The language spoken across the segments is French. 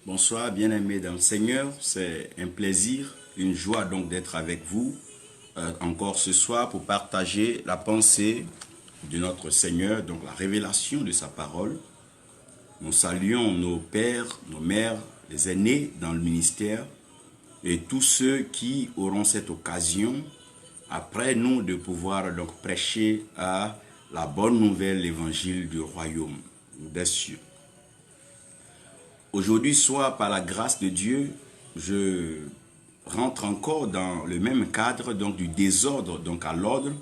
Bonsoir, bien-aimés dans le Seigneur. C'est un plaisir, une joie donc d'être avec vous encore ce soir pour partager la pensée de notre Seigneur, donc la révélation de sa parole. Nous saluons nos pères, nos mères, les aînés dans le ministère et tous ceux qui auront cette occasion après nous de pouvoir donc prêcher à la bonne nouvelle, l'évangile du royaume des cieux. Aujourd'hui, soit par la grâce de Dieu, je rentre encore dans le même cadre donc du désordre donc à l'ordre.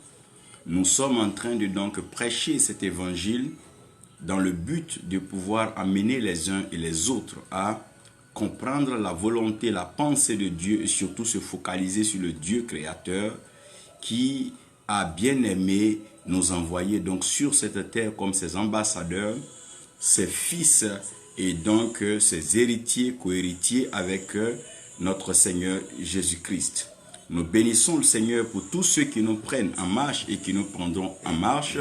Nous sommes en train de donc prêcher cet évangile dans le but de pouvoir amener les uns et les autres à comprendre la volonté, la pensée de Dieu et surtout se focaliser sur le Dieu créateur qui a bien aimé nous envoyer donc sur cette terre comme ses ambassadeurs, ses fils et donc ses héritiers, co-héritiers avec notre Seigneur Jésus-Christ. Nous bénissons le Seigneur pour tous ceux qui nous prennent en marche et qui nous prendront en marche.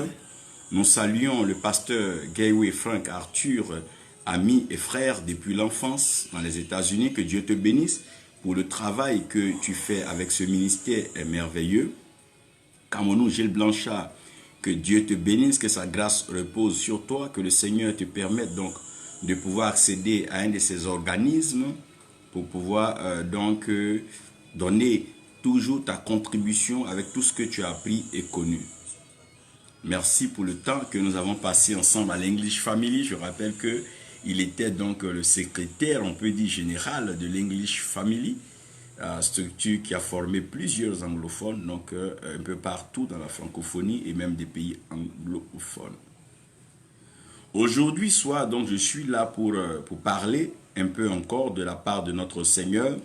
Nous saluons le pasteur Gaywe Frank Arthur, ami et frère depuis l'enfance dans les États-Unis. Que Dieu te bénisse pour le travail que tu fais avec ce ministère merveilleux. Cameroun Gilles Blanchard, que Dieu te bénisse, que sa grâce repose sur toi, que le Seigneur te permette donc de pouvoir accéder à un de ces organismes pour pouvoir donner toujours ta contribution avec tout ce que tu as appris et connu. Merci pour le temps que nous avons passé ensemble à l'English Family. Je rappelle que il était donc le secrétaire, on peut dire général de l'English Family, structure qui a formé plusieurs anglophones, donc un peu partout dans la francophonie et même des pays anglophones. Aujourd'hui soir, donc je suis là pour parler un peu encore de la part de notre Seigneur,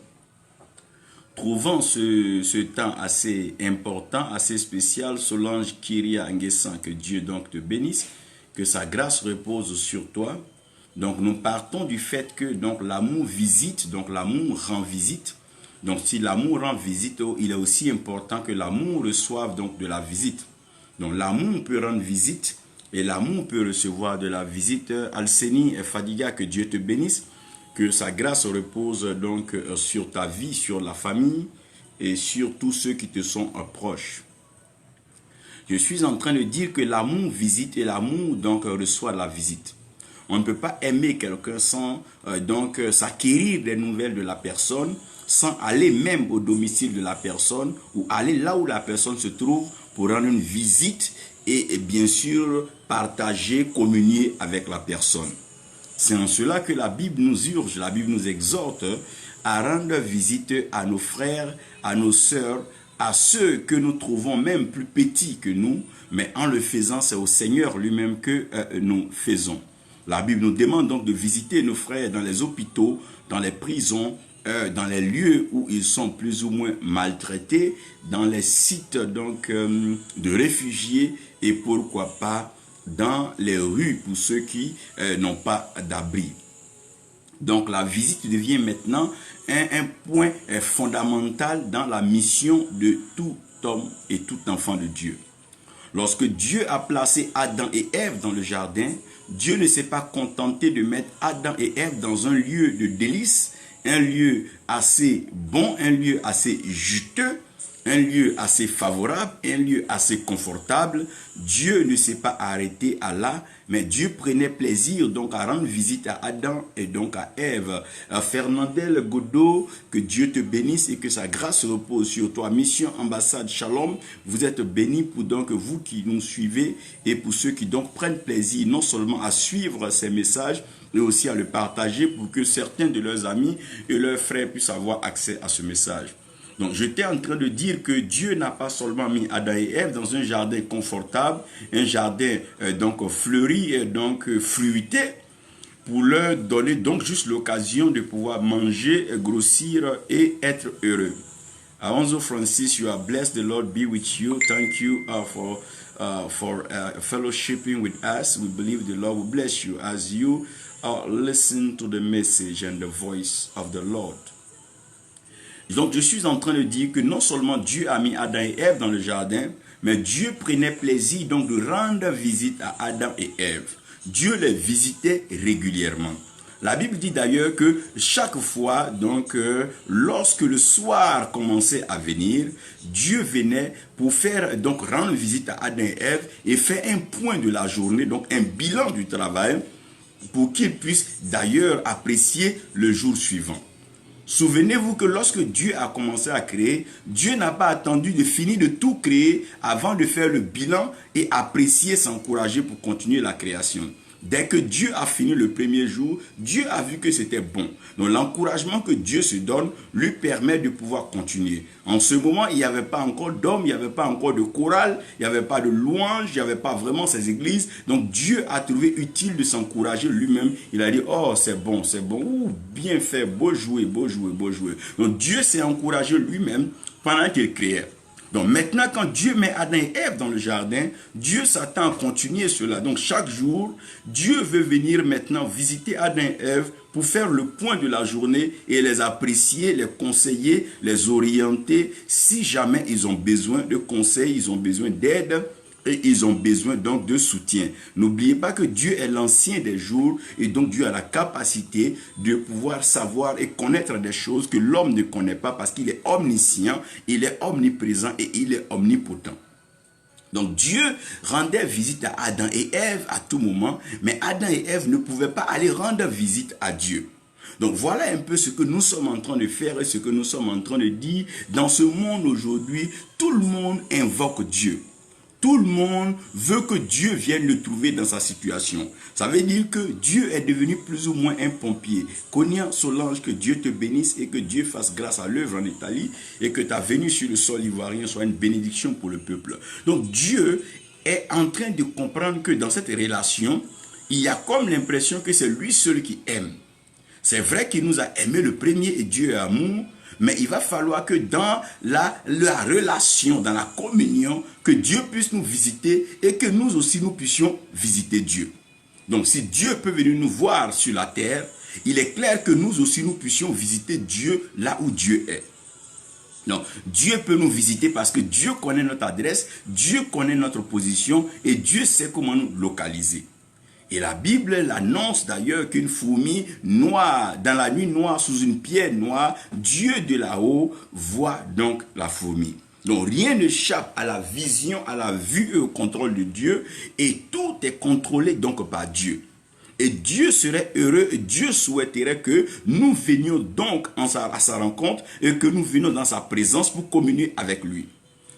trouvant ce temps assez important, assez spécial. Solange Kyria Nguessan, que Dieu donc te bénisse, que sa grâce repose sur toi. Donc nous partons du fait que donc l'amour visite, donc l'amour rend visite. Donc si l'amour rend visite, il est aussi important que l'amour reçoive donc de la visite. Donc l'amour peut rendre visite et l'amour peut recevoir de la visite. Alceni et Fadiga, que Dieu te bénisse, que sa grâce repose donc sur ta vie, sur la famille et sur tous ceux qui te sont proches. Je suis en train de dire que l'amour visite et l'amour donc reçoit la visite. On ne peut pas aimer quelqu'un sans s'acquérir des nouvelles de la personne, sans aller même au domicile de la personne ou aller là où la personne se trouve pour rendre une visite et bien sûr partager, communier avec la personne. C'est en cela que la Bible nous urge, la Bible nous exhorte à rendre visite à nos frères, à nos sœurs, à ceux que nous trouvons même plus petits que nous, mais en le faisant, c'est au Seigneur lui-même que nous faisons. La Bible nous demande donc de visiter nos frères dans les hôpitaux, dans les prisons, dans les lieux où ils sont plus ou moins maltraités, dans les sites donc de réfugiés et pourquoi pas dans les rues pour ceux qui n'ont pas d'abri. Donc la visite devient maintenant un point fondamental dans la mission de tout homme et tout enfant de Dieu. Lorsque Dieu a placé Adam et Ève dans le jardin, Dieu ne s'est pas contenté de mettre Adam et Ève dans un lieu de délices, un lieu assez bon, un lieu assez juteux, un lieu assez favorable, un lieu assez confortable. Dieu ne s'est pas arrêté à là, mais Dieu prenait plaisir donc à rendre visite à Adam et donc à Ève. Fernandel Godot, que Dieu te bénisse et que sa grâce repose sur toi. Mission Ambassade Shalom, vous êtes bénis pour donc vous qui nous suivez et pour ceux qui donc prennent plaisir non seulement à suivre ces messages, mais aussi à le partager pour que certains de leurs amis et leurs frères puissent avoir accès à ce message. Donc, j'étais en train de dire que Dieu n'a pas seulement mis Adam et Ève dans un jardin confortable, un jardin donc fleuri et donc fruité, pour leur donner donc juste l'occasion de pouvoir manger, grossir et être heureux. Alonzo Francis, you are blessed. The Lord be with you. Thank you for fellowshipping with us. We believe the Lord will bless you as you listen to the message and the voice of the Lord. Donc je suis en train de dire que non seulement Dieu a mis Adam et Ève dans le jardin, mais Dieu prenait plaisir donc de rendre visite à Adam et Ève. Dieu les visitait régulièrement. La Bible dit d'ailleurs que chaque fois, donc, lorsque le soir commençait à venir, Dieu venait pour faire, donc, rendre visite à Adam et Ève et faire un point de la journée, donc un bilan du travail, pour qu'ils puissent d'ailleurs apprécier le jour suivant. Souvenez-vous que lorsque Dieu a commencé à créer, Dieu n'a pas attendu de finir de tout créer avant de faire le bilan et apprécier, s'encourager pour continuer la création. Dès que Dieu a fini le premier jour, Dieu a vu que c'était bon. Donc l'encouragement que Dieu se donne lui permet de pouvoir continuer. En ce moment, il n'y avait pas encore d'hommes, il n'y avait pas encore de chorale, il n'y avait pas de louange, il n'y avait pas vraiment ces églises. Donc Dieu a trouvé utile de s'encourager lui-même. Il a dit, oh c'est bon, ouh, bien fait, beau jouer, beau jouer, beau jouer. Donc Dieu s'est encouragé lui-même pendant qu'il créait. Donc maintenant, quand Dieu met Adam et Ève dans le jardin, Dieu s'attend à continuer cela. Donc chaque jour, Dieu veut venir maintenant visiter Adam et Ève pour faire le point de la journée et les apprécier, les conseiller, les orienter si jamais ils ont besoin de conseils, ils ont besoin d'aide. Et ils ont besoin donc de soutien. N'oubliez pas que Dieu est l'ancien des jours et donc Dieu a la capacité de pouvoir savoir et connaître des choses que l'homme ne connaît pas parce qu'il est omniscient, il est omniprésent et il est omnipotent. Donc Dieu rendait visite à Adam et Ève à tout moment, mais Adam et Ève ne pouvaient pas aller rendre visite à Dieu. Donc voilà un peu ce que nous sommes en train de faire et ce que nous sommes en train de dire. Dans ce monde aujourd'hui, tout le monde invoque Dieu. Tout le monde veut que Dieu vienne le trouver dans sa situation. Ça veut dire que Dieu est devenu plus ou moins un pompier. Konya Solange, que Dieu te bénisse et que Dieu fasse grâce à l'œuvre en Italie et que ta venue sur le sol ivoirien soit une bénédiction pour le peuple. Donc Dieu est en train de comprendre que dans cette relation, il y a comme l'impression que c'est lui seul qui aime. C'est vrai qu'il nous a aimé le premier et Dieu est amour. Mais il va falloir que dans la relation, dans la communion, que Dieu puisse nous visiter et que nous aussi nous puissions visiter Dieu. Donc si Dieu peut venir nous voir sur la terre, il est clair que nous aussi nous puissions visiter Dieu là où Dieu est. Donc Dieu peut nous visiter parce que Dieu connaît notre adresse, Dieu connaît notre position et Dieu sait comment nous localiser. Et la Bible l'annonce d'ailleurs qu'une fourmi noire, dans la nuit noire, sous une pierre noire, Dieu de là-haut voit donc la fourmi. Donc rien n'échappe à la vision, à la vue et au contrôle de Dieu. Et tout est contrôlé donc par Dieu. Et Dieu serait heureux, et Dieu souhaiterait que nous venions donc à sa rencontre et que nous venions dans sa présence pour communier avec lui.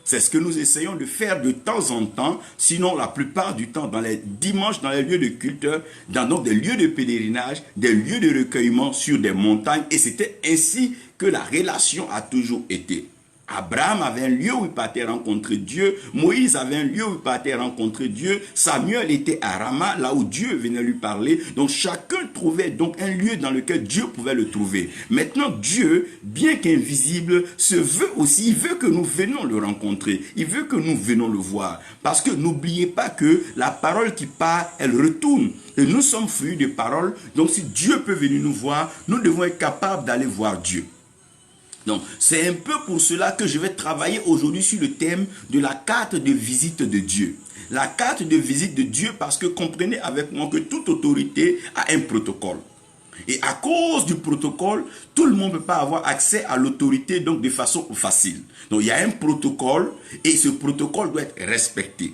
C'est ce que nous essayons de faire de temps en temps, sinon la plupart du temps, dans les dimanches, dans les lieux de culte, dans donc des lieux de pèlerinage, des lieux de recueillement sur des montagnes. Et c'était ainsi que la relation a toujours été. Abraham avait un lieu où il partait rencontrer Dieu. Moïse avait un lieu où il partait rencontrer Dieu. Samuel était à Rama, là où Dieu venait lui parler. Donc chacun trouvait donc un lieu dans lequel Dieu pouvait le trouver. Maintenant Dieu, bien qu'invisible, se veut aussi, il veut que nous venions le rencontrer. Il veut que nous venions le voir. Parce que n'oubliez pas que la parole qui part, elle retourne. Et nous sommes fruits de parole. Donc si Dieu peut venir nous voir, nous devons être capables d'aller voir Dieu. Donc, c'est un peu pour cela que je vais travailler aujourd'hui sur le thème de la carte de visite de Dieu. La carte de visite de Dieu, parce que comprenez avec moi que toute autorité a un protocole. Et à cause du protocole, tout le monde ne peut pas avoir accès à l'autorité donc de façon facile. Donc, il y a un protocole et ce protocole doit être respecté.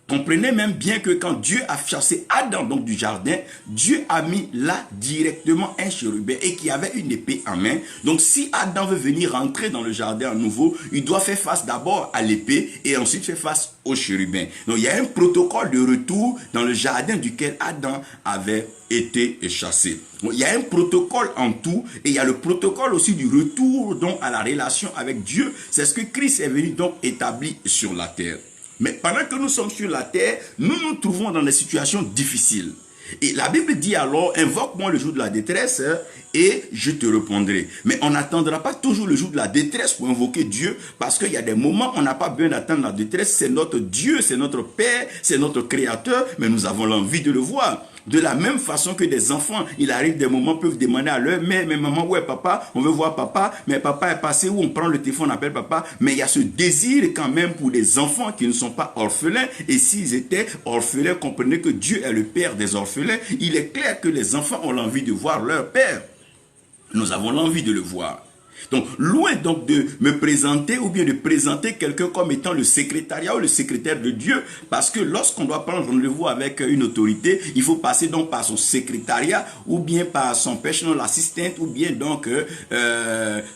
Comprenez même bien que quand Dieu a chassé Adam donc du jardin, Dieu a mis là directement un chérubin et qui avait une épée en main. Donc si Adam veut venir rentrer dans le jardin à nouveau, il doit faire face d'abord à l'épée et ensuite faire face au chérubin. Donc il y a un protocole de retour dans le jardin duquel Adam avait été chassé. Donc, il y a un protocole en tout et il y a le protocole aussi du retour donc à la relation avec Dieu. C'est ce que Christ est venu donc établir sur la terre. Mais pendant que nous sommes sur la terre, nous nous trouvons dans des situations difficiles. Et la Bible dit alors, invoque-moi le jour de la détresse et je te répondrai. Mais on n'attendra pas toujours le jour de la détresse pour invoquer Dieu, parce qu'il y a des moments où on n'a pas besoin d'attendre la détresse. C'est notre Dieu, c'est notre Père, c'est notre Créateur, mais nous avons l'envie de le voir. De la même façon que des enfants, il arrive des moments, peuvent demander à leur mère, mais maman, où est papa? On veut voir papa, mais papa est passé où? On prend le téléphone, on appelle papa. Mais il y a ce désir quand même pour des enfants qui ne sont pas orphelins. Et s'ils étaient orphelins, comprenez que Dieu est le père des orphelins. Il est clair que les enfants ont l'envie de voir leur père. Nous avons l'envie de le voir. Donc, loin donc de me présenter ou bien de présenter quelqu'un comme étant le secrétariat ou le secrétaire de Dieu, parce que lorsqu'on doit prendre rendez-vous avec une autorité, il faut passer donc par son secrétariat ou bien par son personal assistant ou bien donc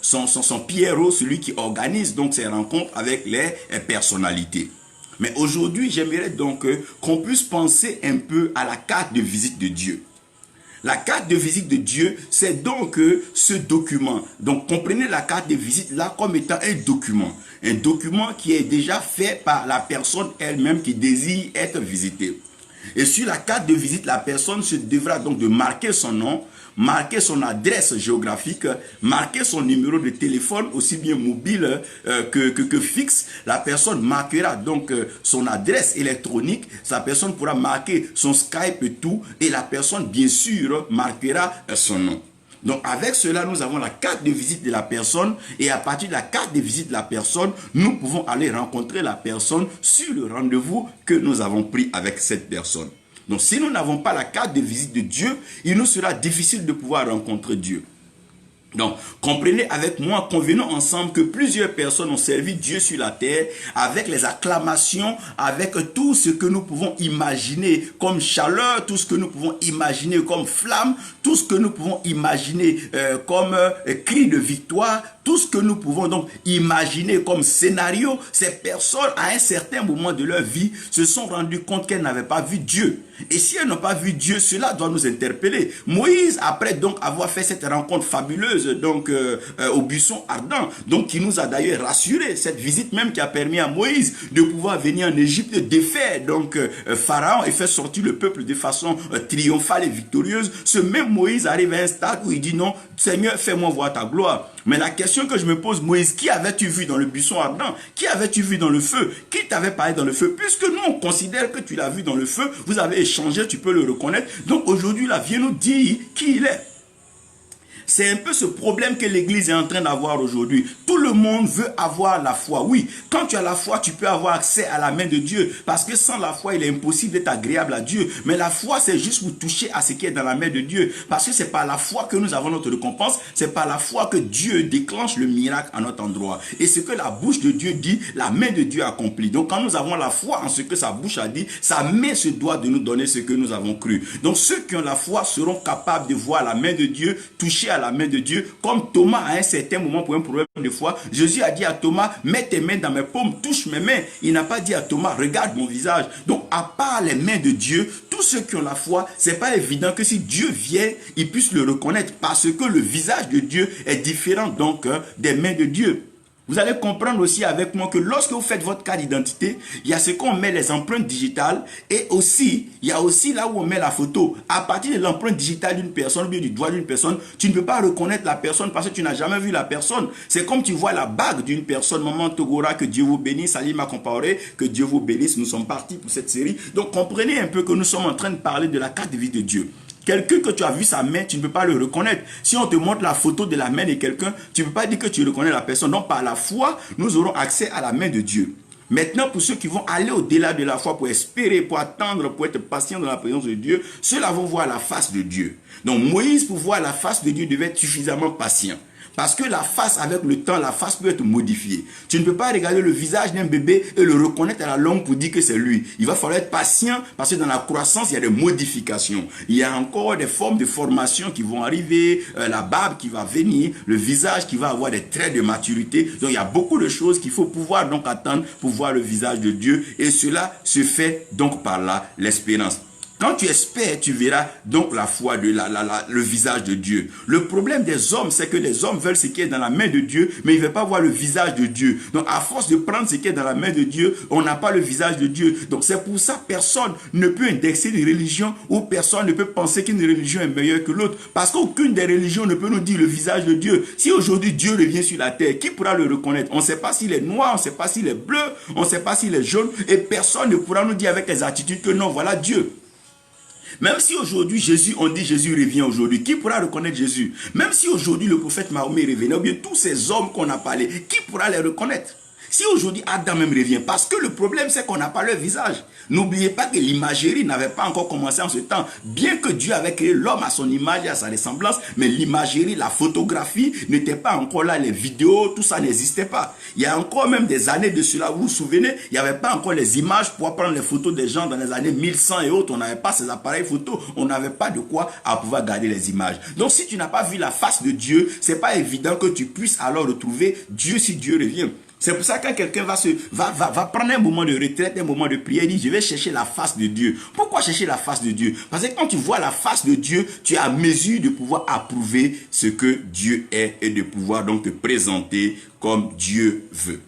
son PRO, celui qui organise donc ces rencontres avec les personnalités. Mais aujourd'hui, j'aimerais donc qu'on puisse penser un peu à la carte de visite de Dieu. La carte de visite de Dieu, c'est donc ce document. Donc, comprenez la carte de visite là comme étant un document. Un document qui est déjà fait par la personne elle-même qui désire être visitée. Et sur la carte de visite, la personne se devra donc de marquer son nom, marquer son adresse géographique, marquer son numéro de téléphone, aussi bien mobile que fixe. La personne marquera donc son adresse électronique, sa personne pourra marquer son Skype et tout, et la personne bien sûr marquera son nom. Donc avec cela, nous avons la carte de visite de la personne et à partir de la carte de visite de la personne, nous pouvons aller rencontrer la personne sur le rendez-vous que nous avons pris avec cette personne. Donc si nous n'avons pas la carte de visite de Dieu, il nous sera difficile de pouvoir rencontrer Dieu. Donc, comprenez avec moi, convenons ensemble que plusieurs personnes ont servi Dieu sur la terre avec les acclamations, avec tout ce que nous pouvons imaginer comme chaleur, tout ce que nous pouvons imaginer comme flamme, tout ce que nous pouvons imaginer comme cri de victoire, tout ce que nous pouvons donc imaginer comme scénario. Ces personnes, à un certain moment de leur vie, se sont rendues compte qu'elles n'avaient pas vu Dieu. Et si elles n'ont pas vu Dieu, cela doit nous interpeller. Moïse, après donc avoir fait cette rencontre fabuleuse donc au buisson ardent, donc qui nous a d'ailleurs rassuré, cette visite même qui a permis à Moïse de pouvoir venir en Égypte, défaire donc Pharaon et faire sortir le peuple de façon triomphale et victorieuse. Ce même Moïse arrive à un stade où il dit non, Seigneur, fais-moi voir ta gloire. Mais la question que je me pose, Moïse, qui avais-tu vu dans le buisson ardent? Qui avais-tu vu dans le feu? Qui t'avait parlé dans le feu? Puisque nous, on considère que tu l'as vu dans le feu, vous avez échangé, tu peux le reconnaître. Donc aujourd'hui, là, viens nous dire qui il est. C'est un peu ce problème que l'Église est en train d'avoir aujourd'hui. Tout le monde veut avoir la foi. Oui, quand tu as la foi, tu peux avoir accès à la main de Dieu. Parce que sans la foi, il est impossible d'être agréable à Dieu. Mais la foi, c'est juste pour toucher à ce qui est dans la main de Dieu. Parce que c'est par la foi que nous avons notre récompense. C'est par la foi que Dieu déclenche le miracle à notre endroit. Et ce que la bouche de Dieu dit, la main de Dieu accomplit. Donc quand nous avons la foi en ce que sa bouche a dit, sa main se doit de nous donner ce que nous avons cru. Donc ceux qui ont la foi seront capables de voir la main de Dieu, toucher à la main de Dieu, comme Thomas à un certain moment pour un problème de foi. Jésus a dit à Thomas, mets tes mains dans mes paumes, touche mes mains. Il n'a pas dit à Thomas, regarde mon visage. Donc à part les mains de Dieu, tous ceux qui ont la foi, c'est pas évident que si Dieu vient, ils puissent le reconnaître parce que le visage de Dieu est différent donc des mains de Dieu. Vous allez comprendre aussi avec moi que lorsque vous faites votre carte d'identité, il y a ce qu'on met les empreintes digitales et aussi, il y a aussi là où on met la photo. À partir de l'empreinte digitale d'une personne ou bien du doigt d'une personne, tu ne peux pas reconnaître la personne parce que tu n'as jamais vu la personne. C'est comme tu vois la bague d'une personne. Maman Togora, que Dieu vous bénisse. Salima Compaoré, que Dieu vous bénisse. Nous sommes partis pour cette série. Donc comprenez un peu que nous sommes en train de parler de la carte de vie de Dieu. Quelqu'un que tu as vu sa main, tu ne peux pas le reconnaître. Si on te montre la photo de la main de quelqu'un, tu ne peux pas dire que tu reconnais la personne. Donc par la foi, nous aurons accès à la main de Dieu. Maintenant, pour ceux qui vont aller au-delà de la foi, pour espérer, pour attendre, pour être patient dans la présence de Dieu, ceux-là vont voir la face de Dieu. Donc Moïse, pour voir la face de Dieu, devait être suffisamment patient. Parce que la face, avec le temps, la face peut être modifiée. Tu ne peux pas regarder le visage d'un bébé et le reconnaître à la longue pour dire que c'est lui. Il va falloir être patient parce que dans la croissance, il y a des modifications. Il y a encore des formes de formation qui vont arriver, la barbe qui va venir, le visage qui va avoir des traits de maturité. Donc, il y a beaucoup de choses qu'il faut pouvoir donc attendre pour voir le visage de Dieu. Et cela se fait donc par là, l'espérance. Quand tu espères, tu verras donc la foi, le visage de Dieu. Le problème des hommes, c'est que les hommes veulent ce qui est dans la main de Dieu, mais ils ne veulent pas voir le visage de Dieu. Donc, à force de prendre ce qui est dans la main de Dieu, on n'a pas le visage de Dieu. Donc, c'est pour ça que personne ne peut indexer une religion ou personne ne peut penser qu'une religion est meilleure que l'autre. Parce qu'aucune des religions ne peut nous dire le visage de Dieu. Si aujourd'hui Dieu revient sur la terre, qui pourra le reconnaître? On ne sait pas s'il est noir, on ne sait pas s'il est bleu, on ne sait pas s'il est jaune, et personne ne pourra nous dire avec les attitudes que non, voilà Dieu. Même si aujourd'hui Jésus, on dit Jésus revient aujourd'hui, qui pourra reconnaître Jésus? Même si aujourd'hui le prophète Mahomet revenait, ou bien tous ces hommes qu'on a parlé, qui pourra les reconnaître? Si aujourd'hui Adam même revient, parce que le problème c'est qu'on n'a pas leur visage. N'oubliez pas que l'imagerie n'avait pas encore commencé en ce temps. Bien que Dieu avait créé l'homme à son image et à sa ressemblance, mais l'imagerie, la photographie n'était pas encore là, les vidéos, tout ça n'existait pas. Il y a encore même des années de cela, vous vous souvenez, il n'y avait pas encore les images pour prendre les photos des gens dans les années 1100 et autres. On n'avait pas ces appareils photo, on n'avait pas de quoi à pouvoir garder les images. Donc si tu n'as pas vu la face de Dieu, c'est pas évident que tu puisses alors retrouver Dieu si Dieu revient. C'est pour ça que quand quelqu'un va prendre un moment de retraite, un moment de prière, il dit, je vais chercher la face de Dieu. Pourquoi chercher la face de Dieu? Parce que quand tu vois la face de Dieu, tu es à mesure de pouvoir approuver ce que Dieu est et de pouvoir donc te présenter comme Dieu veut.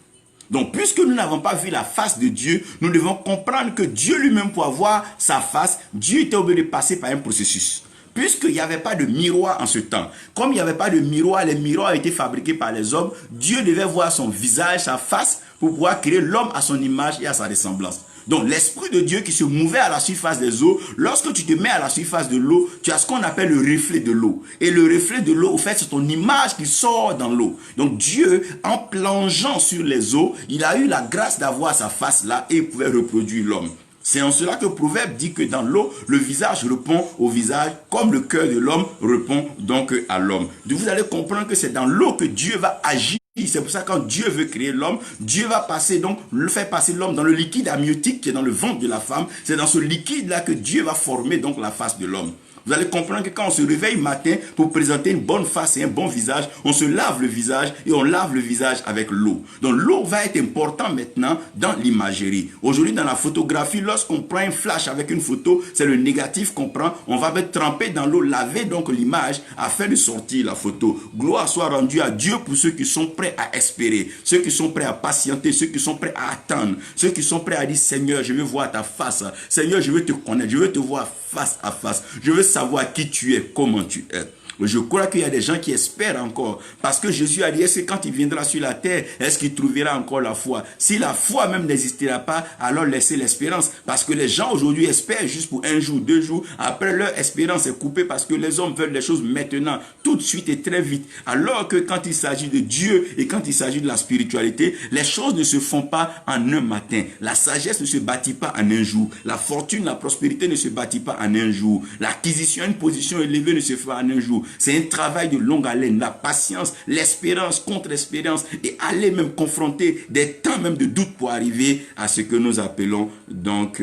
Donc, puisque nous n'avons pas vu la face de Dieu, nous devons comprendre que Dieu lui-même, pour avoir sa face, Dieu était obligé de passer par un processus. Puisqu'il n'y avait pas de miroir en ce temps. Comme il n'y avait pas de miroir, les miroirs étaient fabriqués par les hommes. Dieu devait voir son visage, sa face, pour pouvoir créer l'homme à son image et à sa ressemblance. Donc l'Esprit de Dieu qui se mouvait à la surface des eaux, lorsque tu te mets à la surface de l'eau, tu as ce qu'on appelle le reflet de l'eau. Et le reflet de l'eau, au fait, c'est ton image qui sort dans l'eau. Donc Dieu, en plongeant sur les eaux, il a eu la grâce d'avoir sa face là et il pouvait reproduire l'homme. C'est en cela que le proverbe dit que dans l'eau, le visage répond au visage, comme le cœur de l'homme répond donc à l'homme. Donc vous allez comprendre que c'est dans l'eau que Dieu va agir. C'est pour ça que quand Dieu veut créer l'homme, Dieu va passer donc, le faire passer l'homme dans le liquide amniotique qui est dans le ventre de la femme. C'est dans ce liquide-là que Dieu va former donc la face de l'homme. Vous allez comprendre que quand on se réveille matin pour présenter une bonne face et un bon visage, on se lave le visage et on lave le visage avec l'eau. Donc l'eau va être importante maintenant dans l'imagerie. Aujourd'hui dans la photographie, lorsqu'on prend un flash avec une photo, c'est le négatif qu'on prend. On va mettre tremper dans l'eau, laver donc l'image afin de sortir la photo. Gloire soit rendue à Dieu pour ceux qui sont prêts à espérer, ceux qui sont prêts à patienter, ceux qui sont prêts à attendre, ceux qui sont prêts à dire Seigneur, je veux voir ta face. Seigneur, je veux te connaître, je veux te voir face à face. Je veux savoir qui tu es, comment tu es. Je crois qu'il y a des gens qui espèrent encore. Parce que Jésus a dit, est-ce que quand il viendra sur la terre, est-ce qu'il trouvera encore la foi? Si la foi même n'existera pas, alors laissez l'espérance. Parce que les gens aujourd'hui espèrent juste pour un jour, 2 jours. Après, leur espérance est coupée parce que les hommes veulent les choses maintenant, tout de suite et très vite. Alors que quand il s'agit de Dieu et quand il s'agit de la spiritualité, les choses ne se font pas en un matin. La sagesse ne se bâtit pas en un jour. La fortune, la prospérité ne se bâtit pas en un jour. L'acquisition d'une position élevée ne se fait pas en un jour. C'est un travail de longue haleine, la patience, l'espérance contre l'espérance et aller même confronter des temps même de doute pour arriver à ce que nous appelons donc,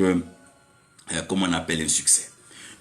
comment on appelle un succès.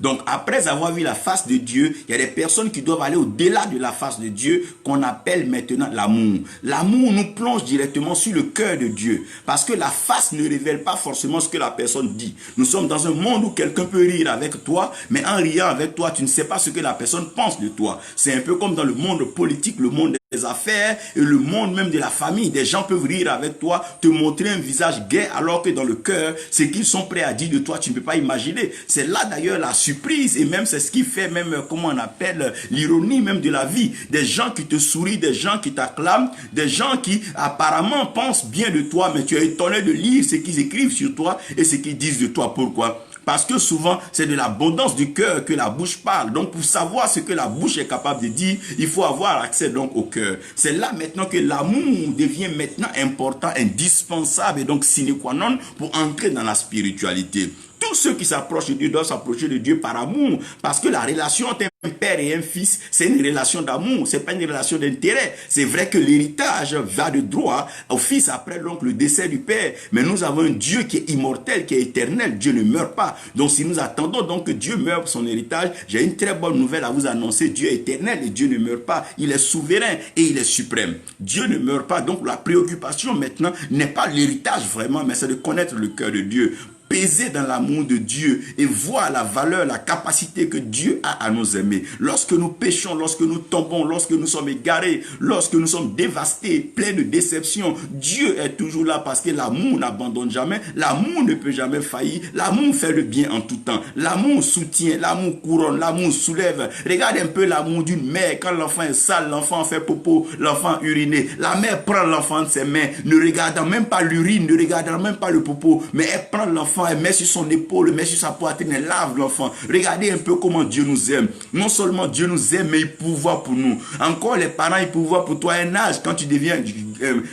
Donc, après avoir vu la face de Dieu, il y a des personnes qui doivent aller au-delà de la face de Dieu, qu'on appelle maintenant l'amour. L'amour nous plonge directement sur le cœur de Dieu. Parce que la face ne révèle pas forcément ce que la personne dit. Nous sommes dans un monde où quelqu'un peut rire avec toi, mais en riant avec toi, tu ne sais pas ce que la personne pense de toi. C'est un peu comme dans le monde politique, le monde des affaires et le monde même de la famille. Des gens peuvent rire avec toi, te montrer un visage gai, alors que dans le cœur, ce qu'ils sont prêts à dire de toi, tu ne peux pas imaginer. C'est là d'ailleurs la surprise et même c'est ce qui fait même, comment on appelle, l'ironie même de la vie. Des gens qui te sourient, des gens qui t'acclament, des gens qui apparemment pensent bien de toi, mais tu es étonné de lire ce qu'ils écrivent sur toi et ce qu'ils disent de toi. Pourquoi? Parce que souvent, c'est de l'abondance du cœur que la bouche parle. Donc, pour savoir ce que la bouche est capable de dire, il faut avoir accès donc au cœur. C'est là maintenant que l'amour devient maintenant important, indispensable et donc sine qua non pour entrer dans la spiritualité. Tous ceux qui s'approchent de Dieu doivent s'approcher de Dieu par amour. Parce que la relation entre un père et un fils, c'est une relation d'amour. C'est pas une relation d'intérêt. C'est vrai que l'héritage va de droit au fils après donc le décès du père. Mais nous avons un Dieu qui est immortel, qui est éternel. Dieu ne meurt pas. Donc si nous attendons donc que Dieu meure pour son héritage, j'ai une très bonne nouvelle à vous annoncer. Dieu est éternel et Dieu ne meurt pas. Il est souverain et il est suprême. Dieu ne meurt pas. Donc la préoccupation maintenant n'est pas l'héritage vraiment, mais c'est de connaître le cœur de Dieu. Peser dans l'amour de Dieu et voir la valeur, la capacité que Dieu a à nous aimer. Lorsque nous péchons, lorsque nous tombons, lorsque nous sommes égarés, lorsque nous sommes dévastés, pleins de déceptions, Dieu est toujours là parce que l'amour n'abandonne jamais, l'amour ne peut jamais faillir, l'amour fait le bien en tout temps, l'amour soutient, l'amour couronne, l'amour soulève. Regarde un peu l'amour d'une mère quand l'enfant est sale, l'enfant fait popo, l'enfant uriné. La mère prend l'enfant de ses mains, ne regardant même pas l'urine, ne regardant même pas le popo, mais elle prend l'enfant l'enfant, elle met sur son épaule, elle met sur sa poitrine, elle lave l'enfant. Regardez un peu comment Dieu nous aime. Non seulement Dieu nous aime, mais il pourvoit pour nous. Encore les parents, ils pourvoient pour toi à un âge. Quand tu deviens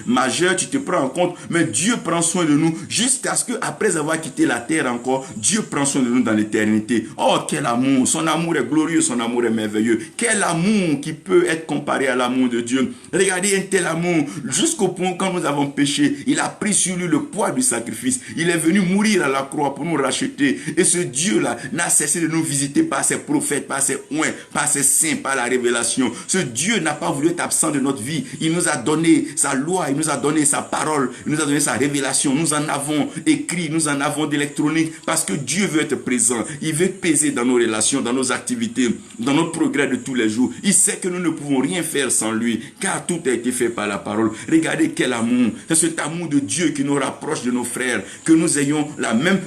majeur, tu te prends en compte. Mais Dieu prend soin de nous jusqu'à ce qu'après avoir quitté la terre encore, Dieu prend soin de nous dans l'éternité. Oh, quel amour! Son amour est glorieux, son amour est merveilleux. Quel amour qui peut être comparé à l'amour de Dieu. Regardez un tel amour. Jusqu'au point quand nous avons péché, il a pris sur lui le poids du sacrifice. Il est venu mourir à la croix pour nous racheter. Et ce Dieu-là n'a cessé de nous visiter par ses prophètes, par ses oints, par ses saints, par la révélation. Ce Dieu n'a pas voulu être absent de notre vie. Il nous a donné sa loi, il nous a donné sa parole, il nous a donné sa révélation. Nous en avons écrit, nous en avons d'électronique parce que Dieu veut être présent. Il veut peser dans nos relations, dans nos activités, dans notre progrès de tous les jours. Il sait que nous ne pouvons rien faire sans lui car tout a été fait par la parole. Regardez quel amour. C'est cet amour de Dieu qui nous rapproche de nos frères, que nous ayons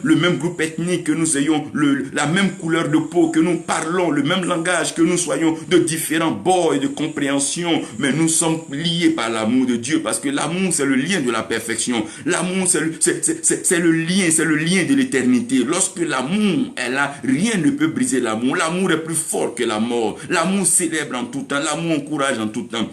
le même groupe ethnique, que nous ayons la même couleur de peau, que nous parlons le même langage, que nous soyons de différents bords et de compréhension, mais nous sommes liés par l'amour de Dieu, parce que l'amour c'est le lien de la perfection. L'amour c'est le lien de l'éternité. Lorsque l'amour est là, rien ne peut briser l'amour. L'amour est plus fort que la mort. L'amour célèbre en tout temps, l'amour encourage en tout temps.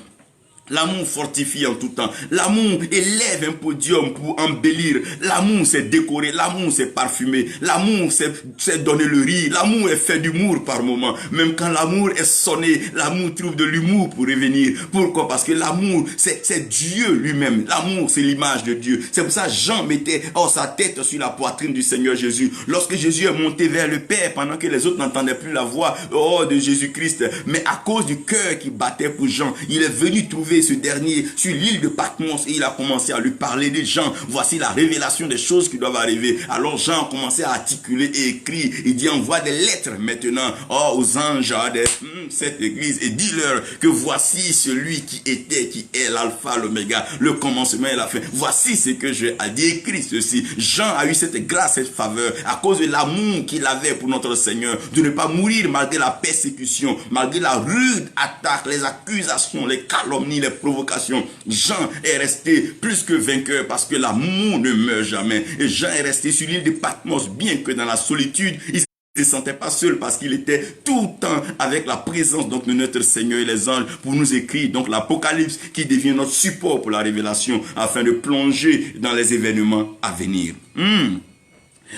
L'amour fortifie en tout temps. L'amour élève un podium pour embellir. L'amour c'est décorer. L'amour c'est parfumer. L'amour c'est donner le rire. L'amour est fait d'humour par moment. Même quand l'amour est sonné, l'amour trouve de l'humour pour revenir. Pourquoi? Parce que l'amour c'est Dieu lui-même. L'amour c'est l'image de Dieu. C'est pour ça que Jean mettait sa tête sur la poitrine du Seigneur Jésus. Lorsque Jésus est monté vers le Père pendant que les autres n'entendaient plus la voix de Jésus-Christ. Mais à cause du cœur qui battait pour Jean, il est venu trouver ce dernier sur l'île de Patmos et il a commencé à lui parler des gens. Voici la révélation des choses qui doivent arriver. Alors Jean a commencé à articuler et écrire. Il dit envoie des lettres maintenant aux anges de cette église et dis-leur que voici celui qui était, qui est l'alpha, l'oméga, le commencement et la fin. Voici ce que j'ai à dire. Écrit ceci. Jean a eu cette grâce, cette faveur à cause de l'amour qu'il avait pour notre Seigneur, de ne pas mourir malgré la persécution, malgré la rude attaque, les accusations, les calomnies, les provocations. Jean est resté plus que vainqueur parce que l'amour ne meurt jamais. Et Jean est resté sur l'île de Patmos, bien que dans la solitude, il ne se sentait pas seul parce qu'il était tout le temps avec la présence donc de notre Seigneur et les anges pour nous écrire. Donc l'Apocalypse qui devient notre support pour la révélation afin de plonger dans les événements à venir.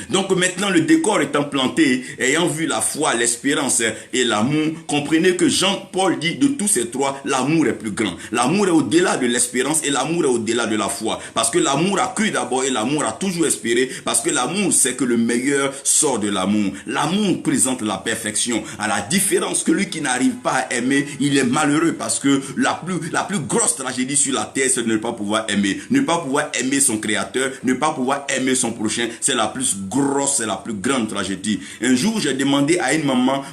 Donc maintenant le décor étant planté, ayant vu la foi, l'espérance et l'amour, comprenez que Jean-Paul dit de tous ces trois, l'amour est plus grand. L'amour est au-delà de l'espérance et l'amour est au-delà de la foi. Parce que l'amour a cru d'abord et l'amour a toujours espéré. Parce que l'amour sait que le meilleur sort de l'amour. L'amour présente la perfection. À la différence que lui qui n'arrive pas à aimer, il est malheureux parce que la plus grosse tragédie sur la terre, c'est de ne pas pouvoir aimer. Ne pas pouvoir aimer son créateur, ne pas pouvoir aimer son prochain, c'est la plus grosse, c'est la plus grande tragédie. Un jour, j'ai demandé à une maman,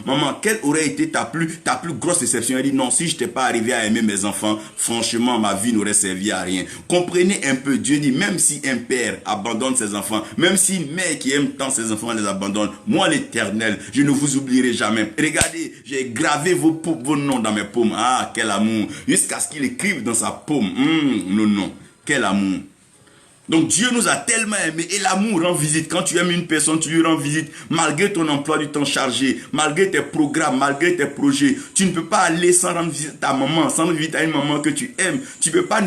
quelle aurait été ta plus grosse déception? Elle dit, non, si je n'étais pas arrivé à aimer mes enfants, franchement, ma vie n'aurait servi à rien. Comprenez un peu, Dieu dit, même si un père abandonne ses enfants, même si une mère qui aime tant ses enfants les abandonne, moi l'Éternel, je ne vous oublierai jamais. Regardez, j'ai gravé vos noms dans mes paumes. Ah, quel amour. Jusqu'à ce qu'il écrive dans sa paume. Non, quel amour. Donc Dieu nous a tellement aimés et l'amour rend visite. Quand tu aimes une personne, tu lui rends visite malgré ton emploi du temps chargé, malgré tes programmes, malgré tes projets. Tu ne peux pas aller sans rendre visite à ta maman, sans rendre visite à une maman que tu aimes. Tu peux pas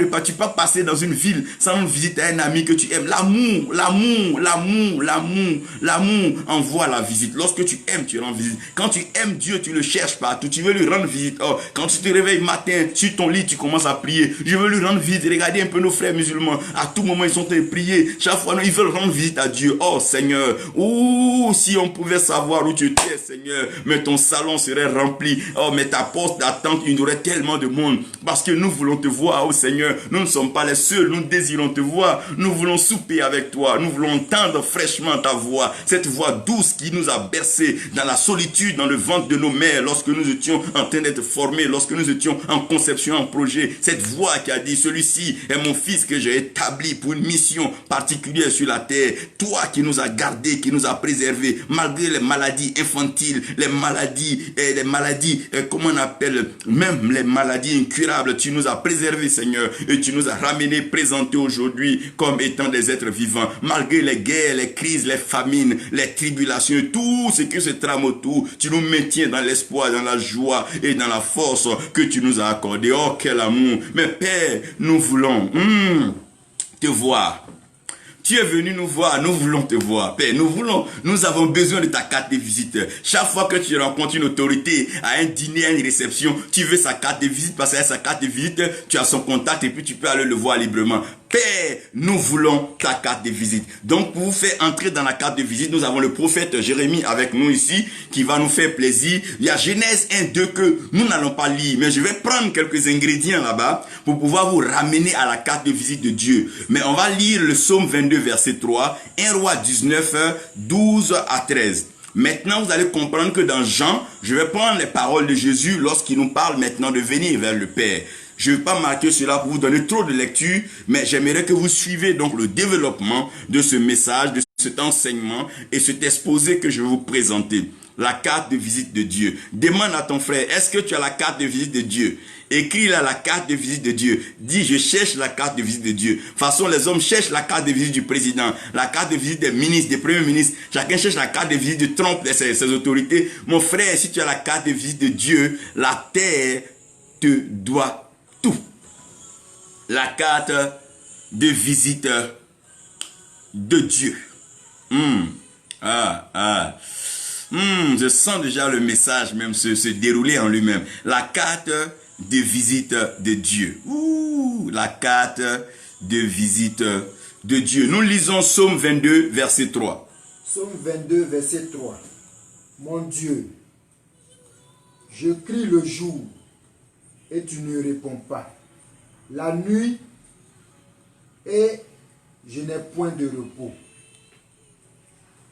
passer dans une ville sans rendre visite à un ami que tu aimes. L'amour envoie la visite. Lorsque tu aimes, tu rends visite. Quand tu aimes Dieu, tu le cherches partout. Tu veux lui rendre visite. Oh, quand tu te réveilles matin, sur ton lit, tu commences à prier. Je veux lui rendre visite. Regardez un peu nos frères musulmans. À tout moment, ils sont prier. Chaque fois, ils veulent rendre visite à Dieu. Oh Seigneur, si on pouvait savoir où tu étais, Seigneur, mais ton salon serait rempli. Oh, mais ta porte d'attente, il y aurait tellement de monde. Parce que nous voulons te voir, oh Seigneur. Nous ne sommes pas les seuls, nous désirons te voir. Nous voulons souper avec toi. Nous voulons entendre fraîchement ta voix. Cette voix douce qui nous a bercés dans la solitude, dans le ventre de nos mères, lorsque nous étions en train d'être formés, lorsque nous étions en conception, en projet. Cette voix qui a dit, celui-ci est mon fils que j'ai établi pour une mission mission particulière sur la terre. Toi qui nous as gardés, qui nous as préservés, malgré les maladies infantiles, les maladies, comment on appelle, même les maladies incurables, tu nous as préservés, Seigneur, et tu nous as ramenés, présentés aujourd'hui comme étant des êtres vivants. Malgré les guerres, les crises, les famines, les tribulations, tout ce qui se trame autour, tu nous maintiens dans l'espoir, dans la joie et dans la force que tu nous as accordé. Oh, quel amour! Mais Père, nous voulons te voir. Tu es venu nous voir, nous voulons te voir. Père, nous avons besoin de ta carte de visite. Chaque fois que tu rencontres une autorité à un dîner, à une réception, tu veux sa carte de visite parce qu'à sa carte de visite, tu as son contact et puis tu peux aller le voir librement. Père, nous voulons ta carte de visite. Donc, pour vous faire entrer dans la carte de visite, nous avons le prophète Jérémie avec nous ici qui va nous faire plaisir. Il y a Genèse 1, 2 que nous n'allons pas lire, mais je vais prendre quelques ingrédients là-bas pour pouvoir vous ramener à la carte de visite de Dieu. Mais on va lire le psaume 22, verset 3, 1 Roi 19, 12 à 13. Maintenant, vous allez comprendre que dans Jean, je vais prendre les paroles de Jésus lorsqu'il nous parle maintenant de venir vers le Père. Je ne vais pas marquer cela pour vous donner trop de lecture, mais j'aimerais que vous suivez donc le développement de ce message, de cet enseignement et cet exposé que je vais vous présenter. La carte de visite de Dieu. Demande à ton frère, est-ce que tu as la carte de visite de Dieu? Écris là la carte de visite de Dieu. Dis, je cherche la carte de visite de Dieu. De toute façon, les hommes cherchent la carte de visite du président, la carte de visite des ministres, des premiers ministres. Chacun cherche la carte de visite de Trump, de ses autorités. Mon frère, si tu as la carte de visite de Dieu, la terre te doit tout. La carte de visite de Dieu. Je sens déjà le message même se dérouler en lui-même. La carte de visite de Dieu. La carte de visite de Dieu. Nous lisons Psaume 22, verset 3. Psaume 22, verset 3. Mon Dieu, je crie le jour et tu ne réponds pas. La nuit et je n'ai point de repos.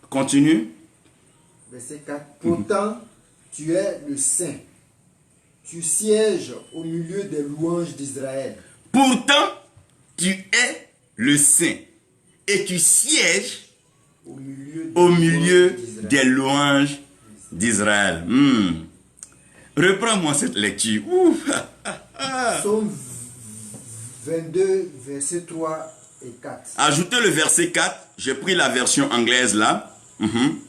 Continue. Verset 4. Pourtant, tu es le Saint. Tu sièges au milieu des louanges d'Israël. Pourtant, tu es le Saint. Et tu sièges au milieu des louanges d'Israël. Reprends-moi cette lecture. Psaume 22, verset 3 et 4. Ajoutez le verset 4. J'ai pris la version anglaise là.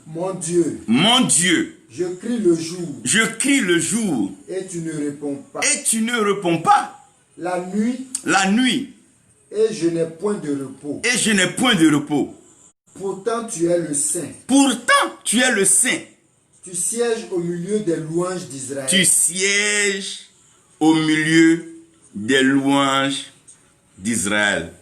Mon Dieu. Mon Dieu. Je crie le jour. Je crie le jour. Et tu ne réponds pas. Et tu ne réponds pas. La nuit. La nuit. Et je n'ai point de repos. Et je n'ai point de repos. Pourtant tu es le Saint. Pourtant tu es le Saint. Tu sièges au milieu des louanges d'Israël. Tu sièges au milieu des louanges d'Israël.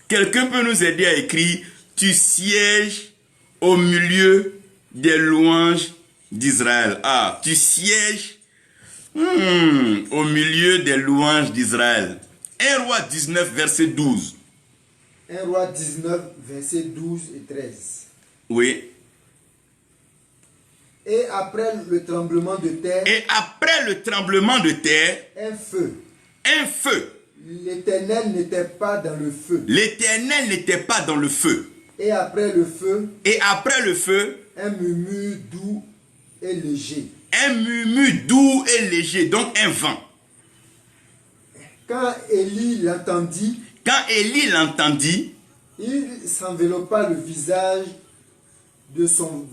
Quelqu'un peut nous aider à écrire « Tu sièges au milieu des louanges d'Israël ». Ah, tu sièges au milieu des louanges d'Israël. 1 Roi 19, verset 12. 1 Roi 19, verset 12 et 13. Oui. Et après le tremblement de terre. Et après le tremblement de terre. Un feu. Un feu. L'Éternel n'était pas dans le feu. L'Éternel n'était pas dans le feu. Et après le feu. Et après le feu. Un murmure doux et léger. Un murmure doux et léger, donc un vent. Quand Élie l'entendit. Quand Élie l'entendit. Il s'enveloppa le visage de son